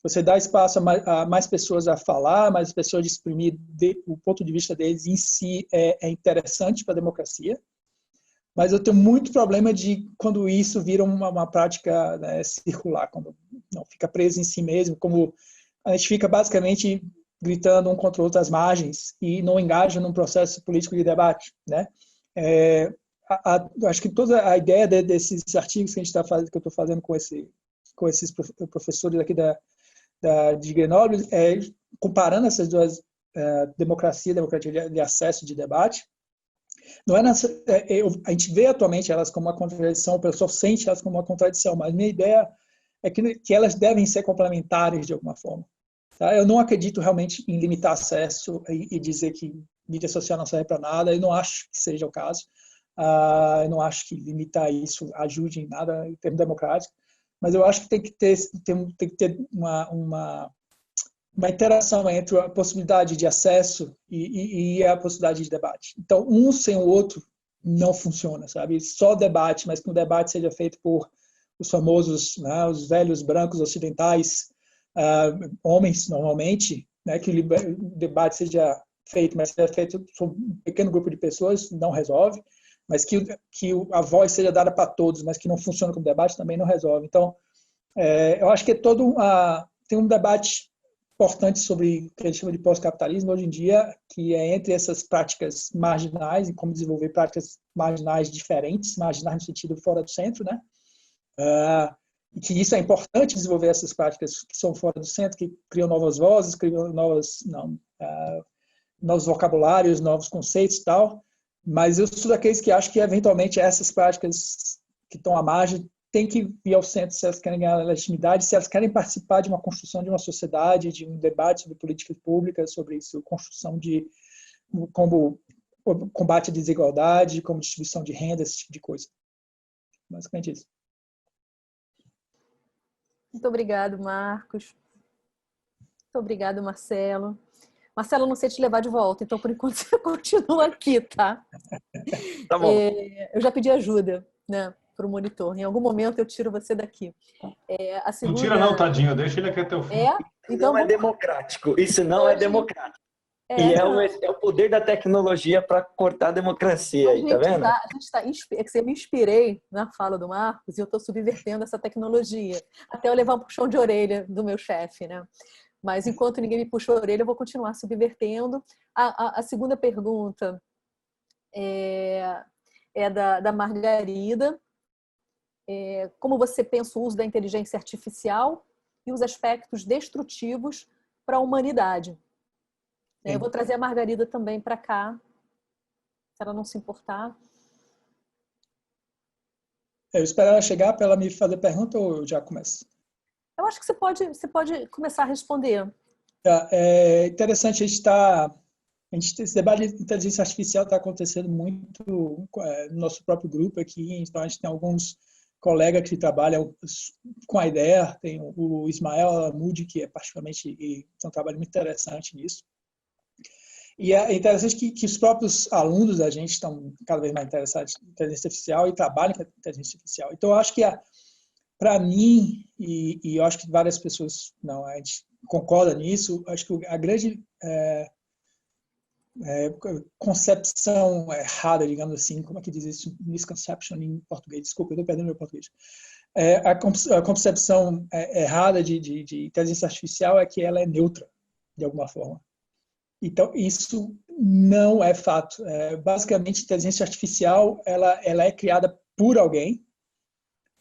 B: você dá espaço a mais pessoas a falar, mais pessoas a exprimir o ponto de vista deles em si é interessante para a democracia. Mas eu tenho muito problema de quando isso vira uma prática, né, circular, quando não fica preso em si mesmo, como a gente fica basicamente gritando um contra o outro às margens e não engaja num processo político de debate, né? Acho que toda a ideia desses artigos que a gente está fazendo, que eu estou fazendo com esses professores aqui da de Grenoble, comparando essas duas democracia de acesso, de debate, não é a gente vê atualmente elas como uma contradição, o pessoal sente elas como uma contradição, mas minha ideia é que elas devem ser complementares de alguma forma. Tá? Eu não acredito realmente em limitar acesso e dizer que mídia social não serve para nada, eu não acho que seja o caso. Eu não acho que limitar isso ajude em nada em termos democráticos, mas eu acho que tem que ter uma interação entre a possibilidade de acesso e a possibilidade de debate. Então, um sem o outro não funciona, sabe? Só debate, mas que o debate seja feito por os famosos, né, os velhos brancos ocidentais, homens, normalmente, né, que o debate seja feito, mas seja feito por um pequeno grupo de pessoas, não resolve, mas que a voz seja dada para todos, mas que não funciona como debate, também não resolve. Então, eu acho que tem um debate importante sobre o que a gente chama de pós-capitalismo hoje em dia, que é entre essas práticas marginais e como desenvolver práticas marginais diferentes, marginais no sentido fora do centro, né? E que isso é importante desenvolver essas práticas que são fora do centro, que criam novas vozes, criam novos vocabulários, novos conceitos e tal. Mas eu sou daqueles que acham que, eventualmente, essas práticas que estão à margem têm que vir ao centro se elas querem ganhar legitimidade, se elas querem participar de uma construção de uma sociedade, de um debate sobre políticas públicas, sobre isso, construção de como combate à desigualdade, como distribuição de renda, esse tipo de coisa. Basicamente isso.
A: Muito obrigado, Marcos. Muito obrigado, Marcelo. Marcelo, não sei te levar de volta, então por enquanto você continua aqui, tá?
D: Tá bom.
A: Eu já pedi ajuda, né, para o monitor. Em algum momento eu tiro você daqui. A segunda...
C: Não tira não, tadinho. Deixa ele aqui até o fim.
A: Então
D: não é democrático. Isso não é democrático. E é o poder da tecnologia para cortar a democracia aí, tá vendo?
A: É que eu me inspirei na fala do Marcos e eu estou subvertendo essa tecnologia. Até eu levar um puxão de orelha do meu chefe, né? Mas enquanto ninguém me puxa a orelha, eu vou continuar subvertendo. A segunda pergunta é da Margarida. Como você pensa o uso da inteligência artificial e os aspectos destrutivos para a humanidade? Eu vou trazer a Margarida também para cá, se ela não se importar.
B: Eu espero ela chegar para ela me fazer pergunta ou eu já começo?
A: Eu acho que você pode começar a responder.
B: É interessante, esse debate de inteligência artificial está acontecendo muito no nosso próprio grupo aqui, então a gente tem alguns colegas que trabalham com a ideia, tem o Ismael Alamudi, que é particularmente tem um trabalho muito interessante nisso. E é interessante que os próprios alunos da gente estão cada vez mais interessados em inteligência artificial e trabalham com a inteligência artificial. Então, eu acho que, para mim, e eu acho que várias pessoas a gente concorda nisso, acho que a grande concepção errada, digamos assim, como é que diz isso? Misconception em português, desculpa, eu estou perdendo meu português. A concepção errada de inteligência artificial é que ela é neutra, de alguma forma. Então, isso não é fato. Basicamente, a inteligência artificial ela é criada por alguém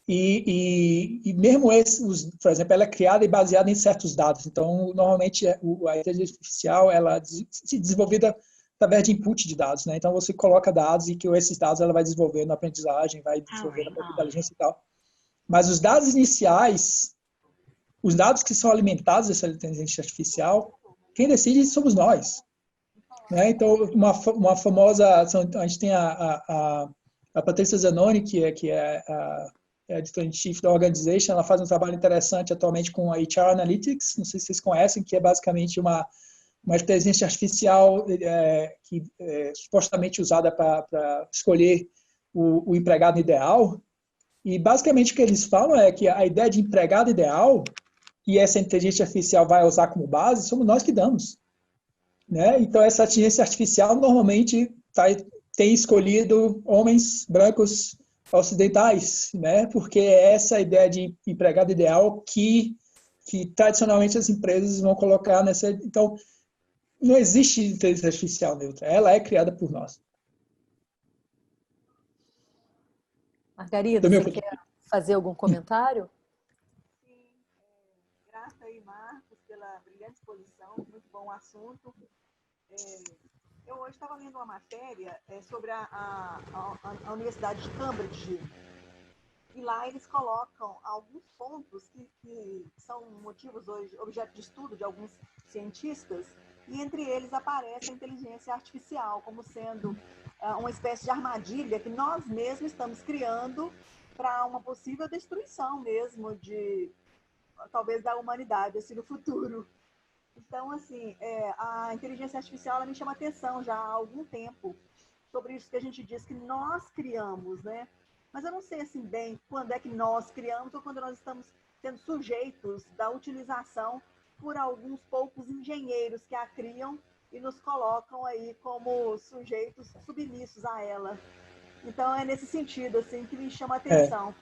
B: e mesmo por exemplo, ela é criada e baseada em certos dados. Então, normalmente, a inteligência artificial ela é desenvolvida através de input de dados, né? Então, você coloca dados e que esses dados ela vai desenvolvendo a aprendizagem, vai desenvolvendo a inteligência e tal. Mas os dados iniciais, os dados que são alimentados dessa inteligência artificial, quem decide somos nós. Né? Então, uma famosa... A gente tem a Patrícia Zanoni, que é a editor-in-chief da Organization, ela faz um trabalho interessante atualmente com a HR Analytics, não sei se vocês conhecem, que é basicamente uma inteligência artificial que é supostamente usada para escolher o empregado ideal. E basicamente o que eles falam é que a ideia de empregado ideal, que essa inteligência artificial vai usar como base, somos nós que damos. Né? Então, essa inteligência artificial normalmente tem escolhido homens brancos ocidentais, né? Porque é essa ideia de empregado ideal que tradicionalmente as empresas vão colocar nessa... Então, não existe inteligência artificial neutra, ela é criada por nós.
A: Margarida, você quer fazer algum comentário?
E: Sim, graça aí, Marcos, excelente exposição, muito bom o assunto. Eu hoje estava lendo uma matéria sobre a Universidade de Cambridge, e lá eles colocam alguns pontos que são motivos hoje, objeto de estudo de alguns cientistas, e entre eles aparece a inteligência artificial como sendo uma espécie de armadilha que nós mesmos estamos criando para uma possível destruição mesmo talvez da humanidade assim, no futuro. Então, assim, a inteligência artificial ela me chama atenção já há algum tempo sobre isso que a gente diz que nós criamos, né? Mas eu não sei assim bem quando é que nós criamos ou quando nós estamos sendo sujeitos da utilização por alguns poucos engenheiros que a criam e nos colocam aí como sujeitos submissos a ela. Então, é nesse sentido assim, que me chama a atenção.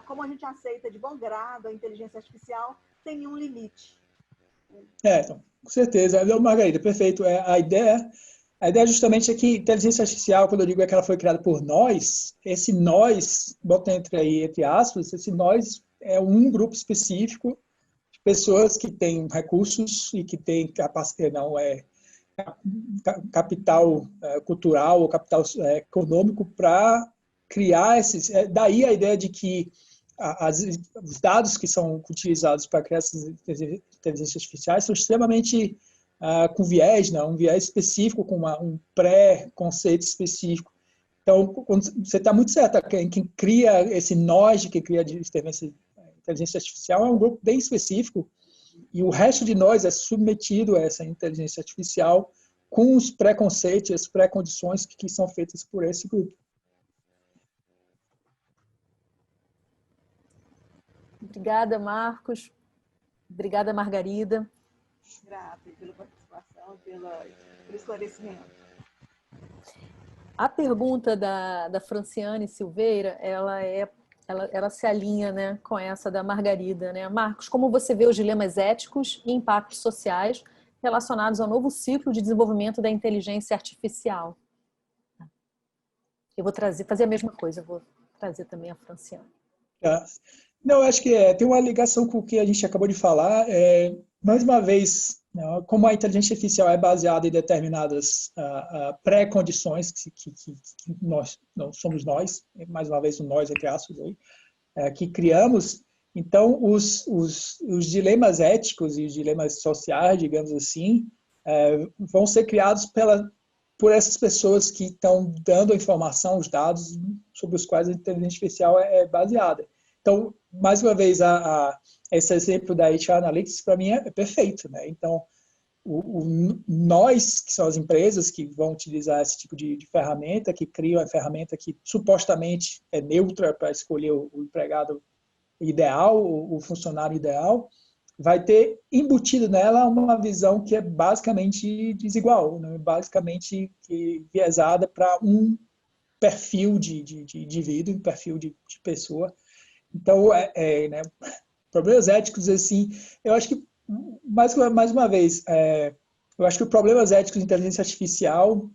E: Como a gente aceita de bom grado a inteligência artificial sem nenhum limite.
B: Então, com certeza. Não, Margarida, perfeito. A ideia justamente é que inteligência artificial, quando eu digo que ela foi criada por nós, esse nós, bota entre aspas, esse nós é um grupo específico de pessoas que têm recursos e que têm capital cultural ou capital econômico para criar esses... daí a ideia de que os dados que são utilizados para criar essas inteligências artificiais são extremamente com viés, né? Um viés específico, com um pré-conceito específico. Então, você está muito certo, quem cria esse nós, que cria a inteligência artificial é um grupo bem específico, e o resto de nós é submetido a essa inteligência artificial com os preconceitos, as pré-condições que são feitas por esse grupo.
A: Obrigada, Marcos. Obrigada, Margarida.
E: Grata pela participação, pelo esclarecimento.
A: A pergunta da Franciane Silveira, ela se alinha, né, com essa da Margarida, né? Marcos, como você vê os dilemas éticos e impactos sociais relacionados ao novo ciclo de desenvolvimento da inteligência artificial? Eu vou fazer a mesma coisa, eu vou trazer também a Franciane.
B: Não, acho que tem uma ligação com o que a gente acabou de falar. Mais uma vez, como a inteligência artificial é baseada em determinadas pré-condições que nós, não somos nós, mais uma vez o nós, entre aspas, que criamos, então os dilemas éticos e os dilemas sociais, digamos assim, vão ser criados por essas pessoas que estão dando a informação, os dados sobre os quais a inteligência artificial é baseada. Então, mais uma vez, esse exemplo da HR Analytics, para mim, é perfeito, né? Então, nós, que são as empresas que vão utilizar esse tipo de ferramenta, que criam a ferramenta que supostamente é neutra para escolher o empregado ideal, o funcionário ideal, vai ter embutido nela uma visão que é basicamente desigual, né? Basicamente viesada para um perfil de indivíduo, um perfil de pessoa. Então, né, problemas éticos, assim, eu acho que, mais uma vez, eu acho que os problemas éticos de inteligência artificial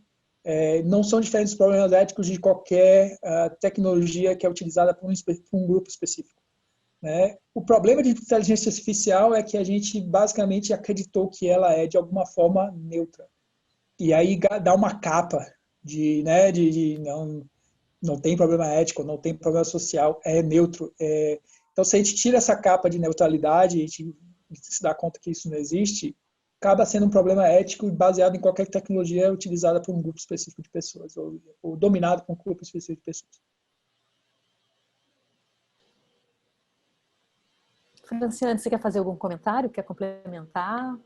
B: não são diferentes dos problemas éticos de qualquer tecnologia que é utilizada por um grupo específico, né? O problema de inteligência artificial é que a gente basicamente acreditou que ela é de alguma forma neutra. E aí dá uma capa de não tem problema ético, não tem problema social, é neutro. Então, se a gente tira essa capa de neutralidade e a gente se dá conta que isso não existe, acaba sendo um problema ético baseado em qualquer tecnologia utilizada por um grupo específico de pessoas, ou dominado por um grupo específico de pessoas.
A: Franciane, você quer fazer algum comentário? Quer complementar?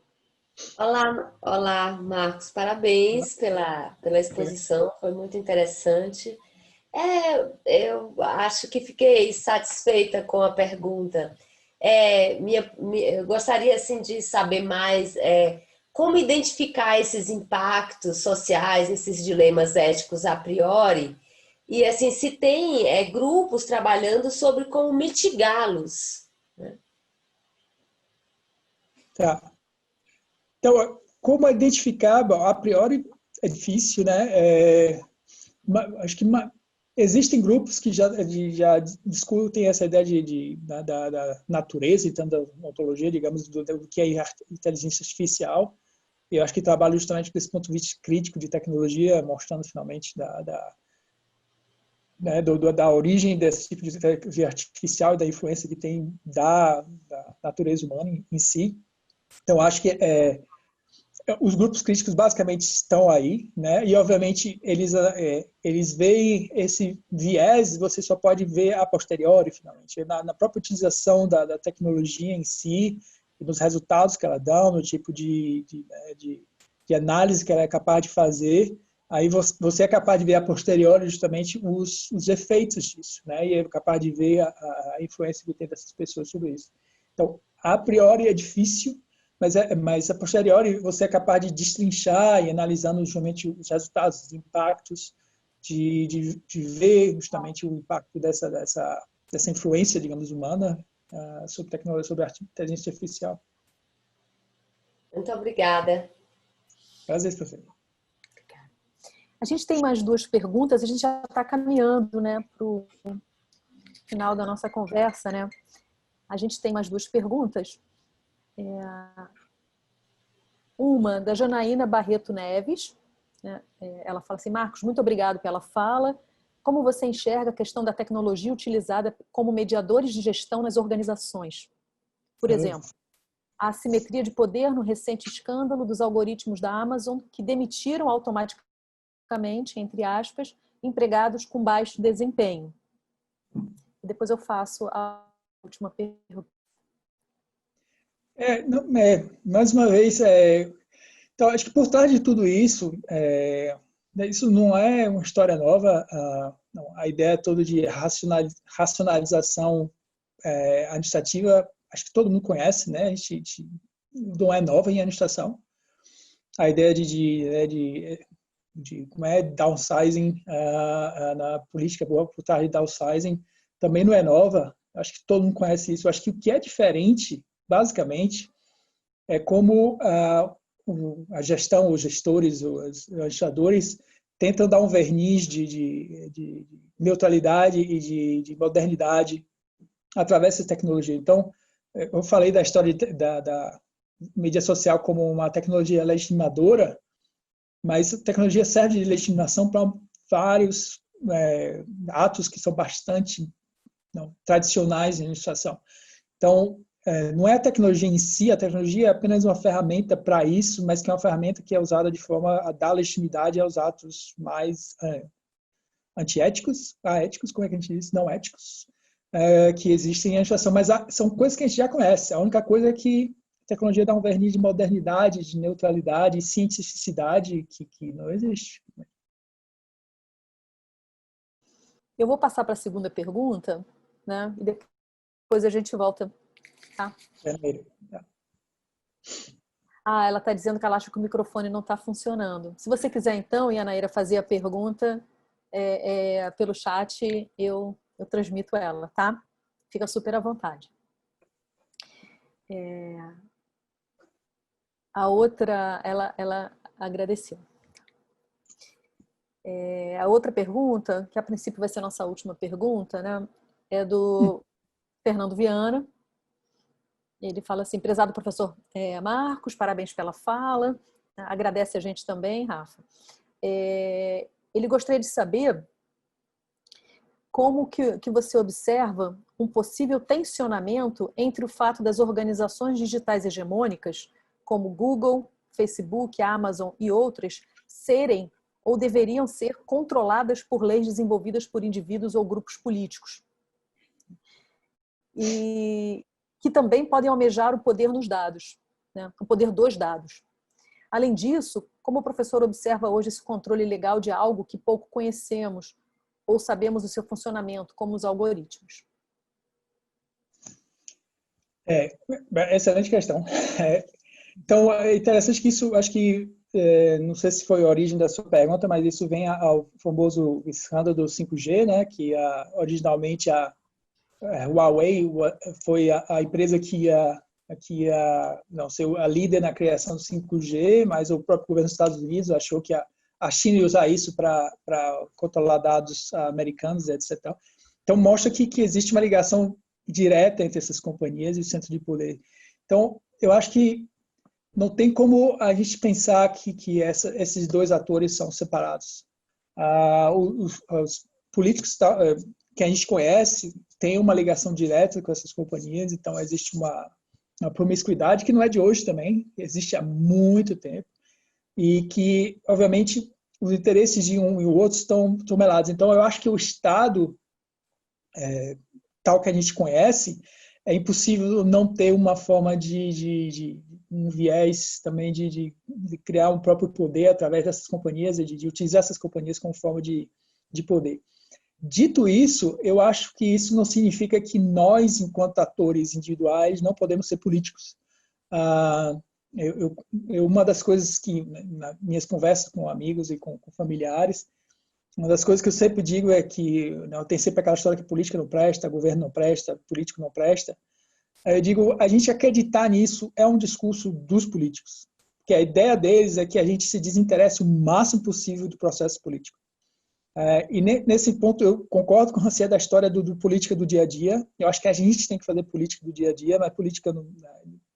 F: Olá, Marcos. Parabéns pela exposição, foi muito interessante. Eu acho que fiquei satisfeita com a pergunta. Eu gostaria assim, de saber mais como identificar esses impactos sociais, esses dilemas éticos a priori, e assim, se tem grupos trabalhando sobre como mitigá-los, né?
B: Tá. Então, como identificar, a priori é difícil, né? Acho que Existem grupos que já discutem essa ideia da natureza e tanto da ontologia, digamos, do que é inteligência artificial. Eu acho que trabalho justamente desse ponto de vista crítico de tecnologia, mostrando finalmente da origem desse tipo de tecnologia artificial e da influência que tem da natureza humana em si. Então, acho que os grupos críticos basicamente estão aí, né? E, obviamente, eles veem esse viés, você só pode ver a posteriori, finalmente. Na própria utilização da tecnologia em si, nos resultados que ela dá, no tipo de análise que ela é capaz de fazer, aí você é capaz de ver a posteriori justamente os efeitos disso, né? E é capaz de ver a influência que tem dessas pessoas sobre isso. Então, a priori é difícil, mas a posteriori você é capaz de destrinchar e analisando justamente os resultados, os impactos, de ver justamente o impacto dessa influência, digamos, humana sobre tecnologia, sobre a inteligência artificial.
F: Muito obrigada.
B: Prazer, professor.
A: A gente tem mais 2 perguntas, a gente já está caminhando, né, para o final da nossa conversa, né? A gente tem mais 2 perguntas. Uma da Janaína Barreto Neves, né? Ela fala assim: Marcos, muito obrigado pela fala. Como você enxerga a questão da tecnologia utilizada como mediadores de gestão nas organizações? Por exemplo, a assimetria de poder no recente escândalo dos algoritmos da Amazon que demitiram automaticamente, entre aspas, empregados com baixo desempenho. E depois eu faço a última pergunta.
B: Mais uma vez, então acho que por trás de tudo isso, isso não é uma história nova. A ideia toda de racionalização administrativa, acho que todo mundo conhece, né? A gente não é nova em administração. A ideia de como é downsizing na política por trás de downsizing também não é nova. Acho que todo mundo conhece isso. Acho que o que é diferente, basicamente, é como a gestão, os gestores, os administradores tentam dar um verniz de neutralidade e de modernidade através da tecnologia. Então, eu falei da história da mídia social como uma tecnologia legitimadora, mas a tecnologia serve de legitimação para vários atos que são bastante tradicionais em administração. Então, não é a tecnologia em si, a tecnologia é apenas uma ferramenta para isso, mas que é uma ferramenta que é usada de forma a dar legitimidade aos atos mais antiéticos, éticos, como é que a gente diz? Não éticos, que existem em administração, mas são coisas que a gente já conhece. A única coisa é que a tecnologia dá um verniz de modernidade, de neutralidade e cientificidade que não existe.
A: Eu vou passar para a segunda pergunta, né? E depois a gente volta. Tá? Ela está dizendo que ela acha que o microfone não está funcionando. Se você quiser, então, Yanaíra, fazer a pergunta pelo chat, eu transmito ela, tá? Fica super à vontade. A outra, ela agradeceu. A outra pergunta, que a princípio vai ser a nossa última pergunta, né? É do Fernando Viana. Ele fala assim: prezado professor Marcos, parabéns pela fala. Agradece a gente também, Rafa. Ele gostaria de saber como que você observa um possível tensionamento entre o fato das organizações digitais hegemônicas, como Google, Facebook, Amazon e outras, serem ou deveriam ser controladas por leis desenvolvidas por indivíduos ou grupos políticos. E que também podem almejar o poder nos dados, né? O poder dos dados. Além disso, como o professor observa hoje esse controle legal de algo que pouco conhecemos ou sabemos o seu funcionamento, como os algoritmos?
B: Excelente questão. Então, é interessante que isso, acho que, não sei se foi a origem da sua pergunta, mas isso vem ao famoso escândalo do 5G, né? Que originalmente a Huawei foi a empresa que ia ser a líder na criação do 5G, mas o próprio governo dos Estados Unidos achou que a China ia usar isso para controlar dados americanos, etc. Então, mostra que existe uma ligação direta entre essas companhias e o centro de poder. Então, eu acho que não tem como a gente pensar que esses dois atores são separados. Os políticos que a gente conhece têm uma ligação direta com essas companhias, então existe uma promiscuidade que não é de hoje também, existe há muito tempo, e que, obviamente, os interesses de um e o outro estão melados. Então, eu acho que o Estado, tal que a gente conhece, é impossível não ter uma forma de um viés também de criar um próprio poder através dessas companhias, de utilizar essas companhias como forma de poder. Dito isso, eu acho que isso não significa que nós, enquanto atores individuais, não podemos ser políticos. Uma das coisas que, nas minhas conversas com amigos e com familiares, uma das coisas que eu sempre digo é que tem sempre aquela história que política não presta, governo não presta, político não presta. Eu digo, a gente acreditar nisso é um discurso dos políticos, porque a ideia deles é que a gente se desinteresse o máximo possível do processo político. E nesse ponto eu concordo com você da história do política do dia a dia. Eu acho que a gente tem que fazer política do dia a dia, mas política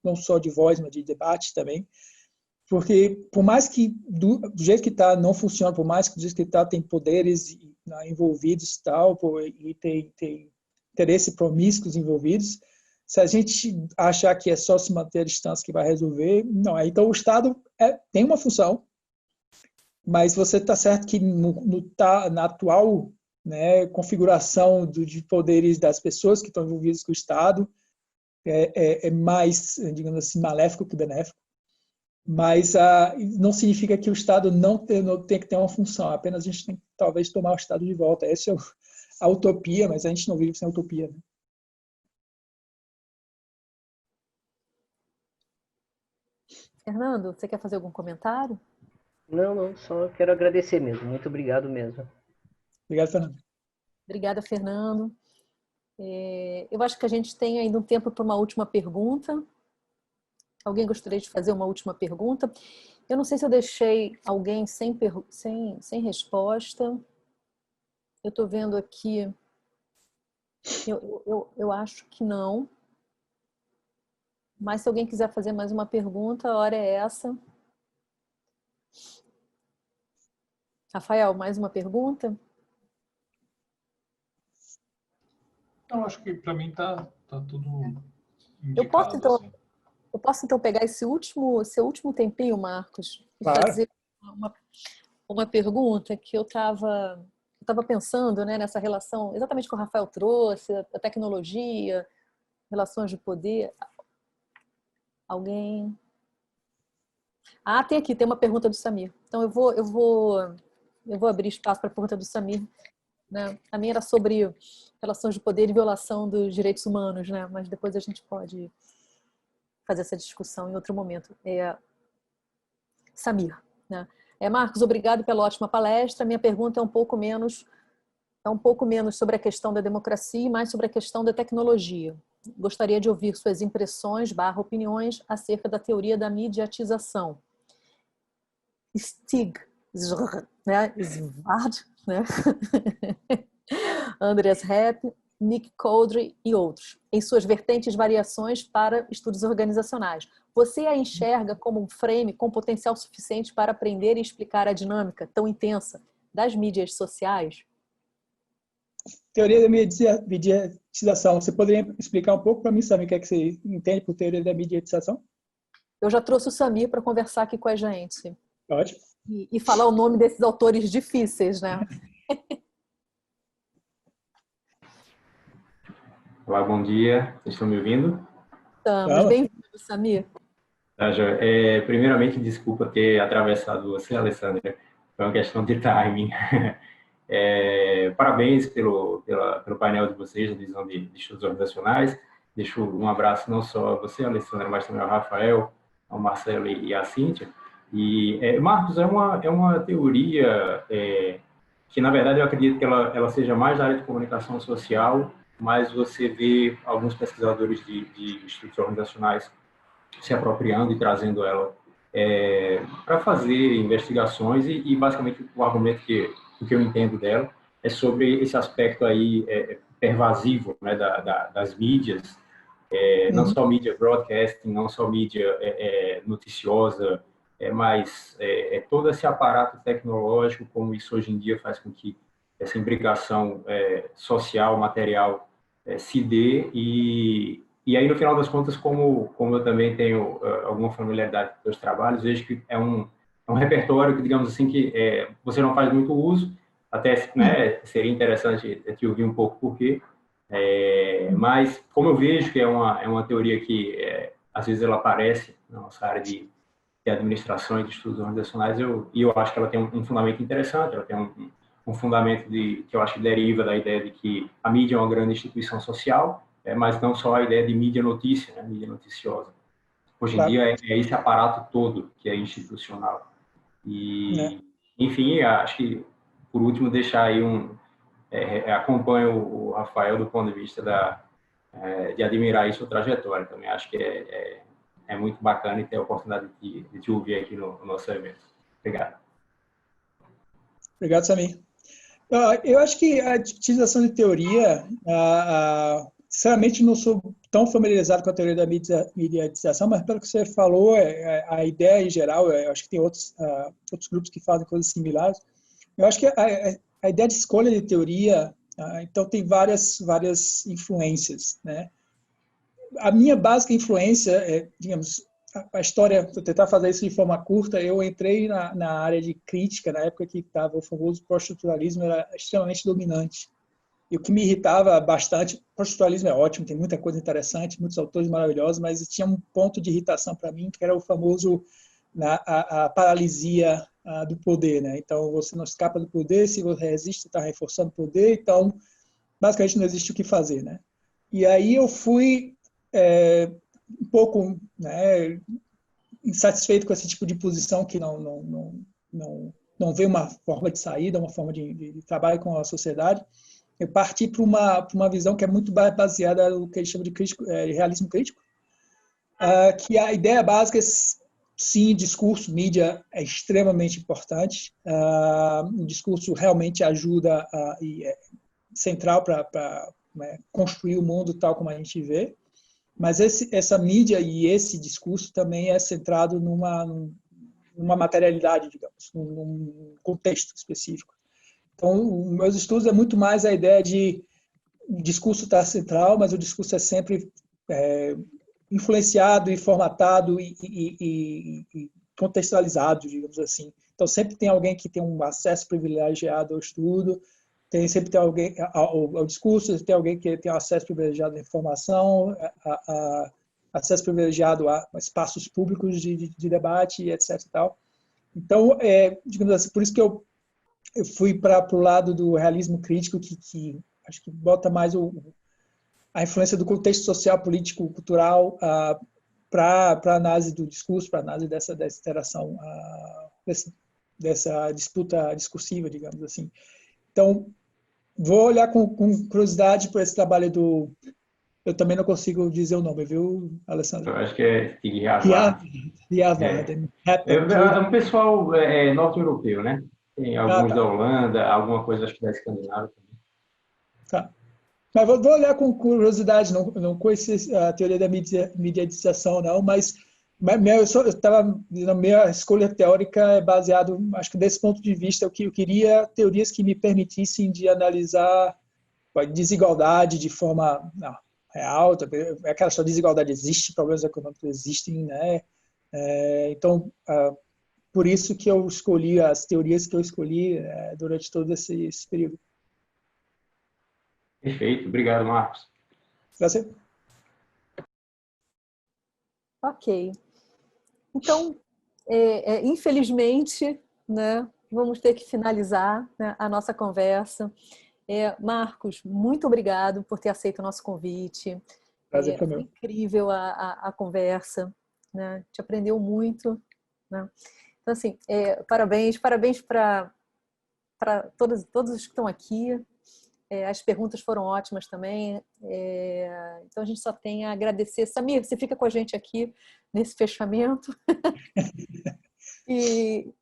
B: não só de voz, mas de debate também. Porque por mais que do jeito que está não funciona, por mais que do jeito que está tem poderes envolvidos e tem interesse promíscuos envolvidos, se a gente achar que é só se manter à distância que vai resolver, não é. Então o Estado tem uma função, mas você está certo que na atual, né, configuração de poderes das pessoas que estão envolvidas com o Estado é mais, digamos assim, maléfico que benéfico. Mas não significa que o Estado não tem que ter uma função, apenas a gente tem que talvez tomar o Estado de volta. Essa é a utopia, mas a gente não vive sem utopia. Né?
A: Fernando, você quer fazer algum comentário?
G: Não, só quero agradecer mesmo. Muito obrigado mesmo.
B: Obrigado, Fernando.
A: Obrigada, Fernando. Eu acho que a gente tem ainda um tempo para uma última pergunta. Alguém gostaria de fazer uma última pergunta? Eu não sei se eu deixei alguém sem resposta. Eu estou vendo aqui. Eu acho que não. Mas se alguém quiser fazer mais uma pergunta, a hora é essa. Rafael, mais uma pergunta?
C: Não, acho que para mim tá tudo indicado.
A: Eu posso então pegar seu último tempinho, Marcos, e
B: claro.
A: fazer uma pergunta que eu estava pensando, né, nessa relação, exatamente que o Rafael trouxe, a tecnologia, relações de poder. Alguém? Tem uma pergunta do Samir. Então eu vou abrir espaço para a pergunta do Samir. Né? A minha era sobre relações de poder e violação dos direitos humanos, né? Mas depois a gente pode fazer essa discussão em outro momento. Samir, né? Marcos, obrigado pela ótima palestra. Minha pergunta é um pouco menos sobre a questão da democracia e mais sobre a questão da tecnologia. Gostaria de ouvir suas impressões / opiniões acerca da teoria da mediatização. Stig, né? Svard, né? Andreas Hepp, Nick Codry e outros, em suas vertentes variações para estudos organizacionais. Você a enxerga como um frame com potencial suficiente para aprender e explicar a dinâmica tão intensa das mídias sociais?
B: Teoria da mediatização. Você poderia explicar um pouco para mim, Samir, o que é que você entende por teoria da mediatização?
A: Eu já trouxe o Samir para conversar aqui com a gente.
B: Ótimo.
A: E falar o nome desses autores difíceis, né?
H: Olá, bom dia. Vocês estão me ouvindo?
A: Estamos. Bem-vindo, Samir.
H: Tá, Joia. Primeiramente, desculpa ter atravessado você, Alessandra. Foi uma questão de timing. Parabéns pelo painel de vocês, na visão de estudos organizacionais. Deixo um abraço não só a você, Alessandra, mas também ao Rafael, ao Marcelo e à Cíntia. Marcos, é uma teoria que, na verdade, eu acredito que ela seja mais da área de comunicação social, mas você vê alguns pesquisadores de estudos organizacionais se apropriando e trazendo ela para fazer investigações e basicamente o argumento o que eu entendo dela é sobre esse aspecto aí pervasivo, né, das mídias, não só mídia broadcasting, não só mídia noticiosa, mas todo esse aparato tecnológico, como isso hoje em dia faz com que essa imbricação social, material se dê e aí, no final das contas, como eu também tenho alguma familiaridade com os trabalhos, vejo que é um repertório que, digamos assim, que você não faz muito uso, até né, seria interessante te ouvir um pouco por quê. Mas, como eu vejo que é uma teoria que, às vezes, ela aparece na nossa área de administração e de estudos organizacionais, e eu acho que ela tem um fundamento interessante, ela tem um fundamento que eu acho que deriva da ideia de que a mídia é uma grande instituição social, mas não só a ideia de mídia notícia, né, mídia noticiosa. Hoje em dia é esse aparato todo que é institucional. E, enfim, acho que, por último, deixar aí acompanho o Rafael do ponto de vista de admirar aí sua trajetória. Também acho que é muito bacana e ter a oportunidade de te ouvir aqui no nosso evento. Obrigado.
B: Obrigado, Samir. Eu acho que a utilização de teoria, sinceramente não sou tão familiarizado com a teoria da mediatização, mas pelo que você falou, a ideia em geral, eu acho que tem outros grupos que fazem coisas similares. Eu acho que a ideia de escolha de teoria, então tem várias influências, né? A minha básica influência digamos, a história, vou tentar fazer isso de forma curta, eu entrei na área de crítica, na época que estava o famoso pós-estruturalismo, era extremamente dominante. E o que me irritava bastante, o pós-estruturalismo é ótimo, tem muita coisa interessante, muitos autores maravilhosos, mas tinha um ponto de irritação para mim, que era o famoso a paralisia do poder, né? Então, você não escapa do poder, se você resiste, está reforçando o poder, então, basicamente, não existe o que fazer, né? E aí eu fui um pouco, né, insatisfeito com esse tipo de posição que não vê uma forma de saída, uma forma de trabalho com a sociedade. Eu parti para uma visão que é muito baseada no que eles chamam de realismo crítico, que a ideia básica é, sim, discurso, mídia é extremamente importante. O discurso realmente ajuda e é central para construir o mundo tal como a gente vê. Mas essa mídia e esse discurso também é centrado numa materialidade, digamos, num contexto específico. Então, meus estudos é muito mais a ideia de o discurso estar central, mas o discurso é sempre influenciado e formatado e contextualizado, digamos assim. Então, sempre tem alguém que tem um acesso privilegiado ao estudo, sempre tem alguém ao discurso, tem alguém que tem acesso privilegiado à informação, acesso privilegiado a espaços públicos de debate, etc. E tal. Então, digamos assim, por isso que eu fui para o lado do realismo crítico, que acho que bota mais a influência do contexto social, político, cultural para a análise do discurso, para a análise dessa interação, dessa disputa discursiva, digamos assim. Então, vou olhar com curiosidade para esse trabalho do... Eu também não consigo dizer o nome, viu, Alessandro?
H: Eu acho que é Riavad. É um pessoal norte-europeu, né? Tem alguns da Holanda, alguma coisa acho que da Escandinávia também.
B: Tá. Mas vou olhar com curiosidade, não conheço a teoria da mediatização, não, mas minha escolha teórica é baseado, acho que desse ponto de vista, eu queria teorias que me permitissem de analisar a desigualdade de forma real. É aquela só desigualdade existe, problemas econômicos existem, né? Então, por isso que eu escolhi as teorias que eu escolhi durante todo esse período.
H: Perfeito, obrigado, Marcos.
B: Prazer.
A: Ok. Então, infelizmente, né, vamos ter que finalizar, né, a nossa conversa. Marcos, muito obrigado por ter aceito o nosso convite.
B: Prazer foi
A: foi
B: meu.
A: incrível a conversa, né? Te aprendeu muito, né? Então, assim, parabéns para todos os que estão aqui. As perguntas foram ótimas também. Então, a gente só tem a agradecer. Samir, você fica com a gente aqui nesse fechamento. E,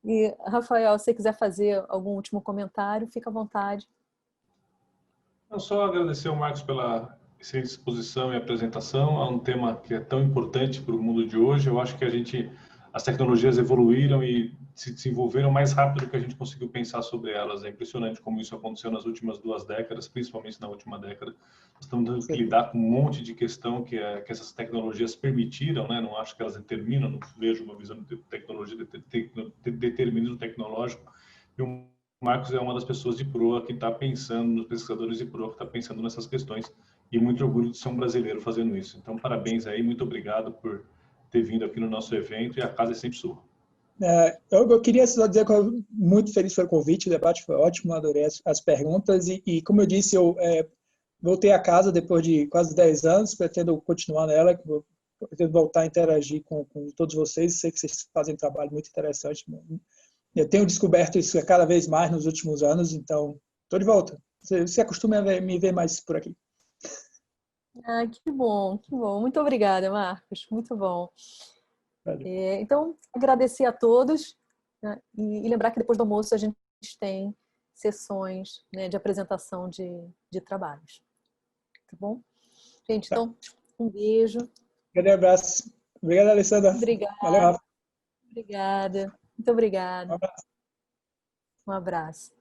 A: Rafael, se você quiser fazer algum último comentário, fica à vontade.
C: Eu só agradecer ao Marcos pela excelente exposição e apresentação a um tema que é tão importante para o mundo de hoje. Eu acho que as tecnologias evoluíram e se desenvolveram mais rápido do que a gente conseguiu pensar sobre elas. É impressionante como isso aconteceu nas últimas 2 décadas, principalmente na última década. Nós estamos tendo que lidar com um monte de questão que essas tecnologias permitiram, né? Não acho que elas determinam, não vejo uma visão de tecnologia de determinismo tecnológico. E o Marcos é uma das pessoas de proa que está pensando, nos pesquisadores de proa que está pensando nessas questões, e muito orgulho de ser um brasileiro fazendo isso. Então, parabéns aí, muito obrigado por ter vindo aqui no nosso evento, e a casa é sempre sua.
B: Eu queria só dizer que eu estou muito feliz pelo convite, o debate foi ótimo, adorei as perguntas, e como eu disse, eu voltei a casa depois de quase 10 anos, pretendo continuar nela, pretendo voltar a interagir com todos vocês, sei que vocês fazem um trabalho muito interessante. Eu tenho descoberto isso cada vez mais nos últimos anos, então estou de volta. Você acostuma a me ver mais por aqui.
A: Que bom, que bom. Muito obrigada, Marcos. Muito bom. Então, agradecer a todos, né? E lembrar que depois do almoço a gente tem sessões, né, de apresentação de trabalhos. Tá bom? Gente, então, um beijo.
B: Grande abraço. Obrigada, Alessandra.
A: Obrigada.
B: Valeu, Rafa.
A: Obrigada. Muito obrigada.
B: Um abraço.
A: Um abraço.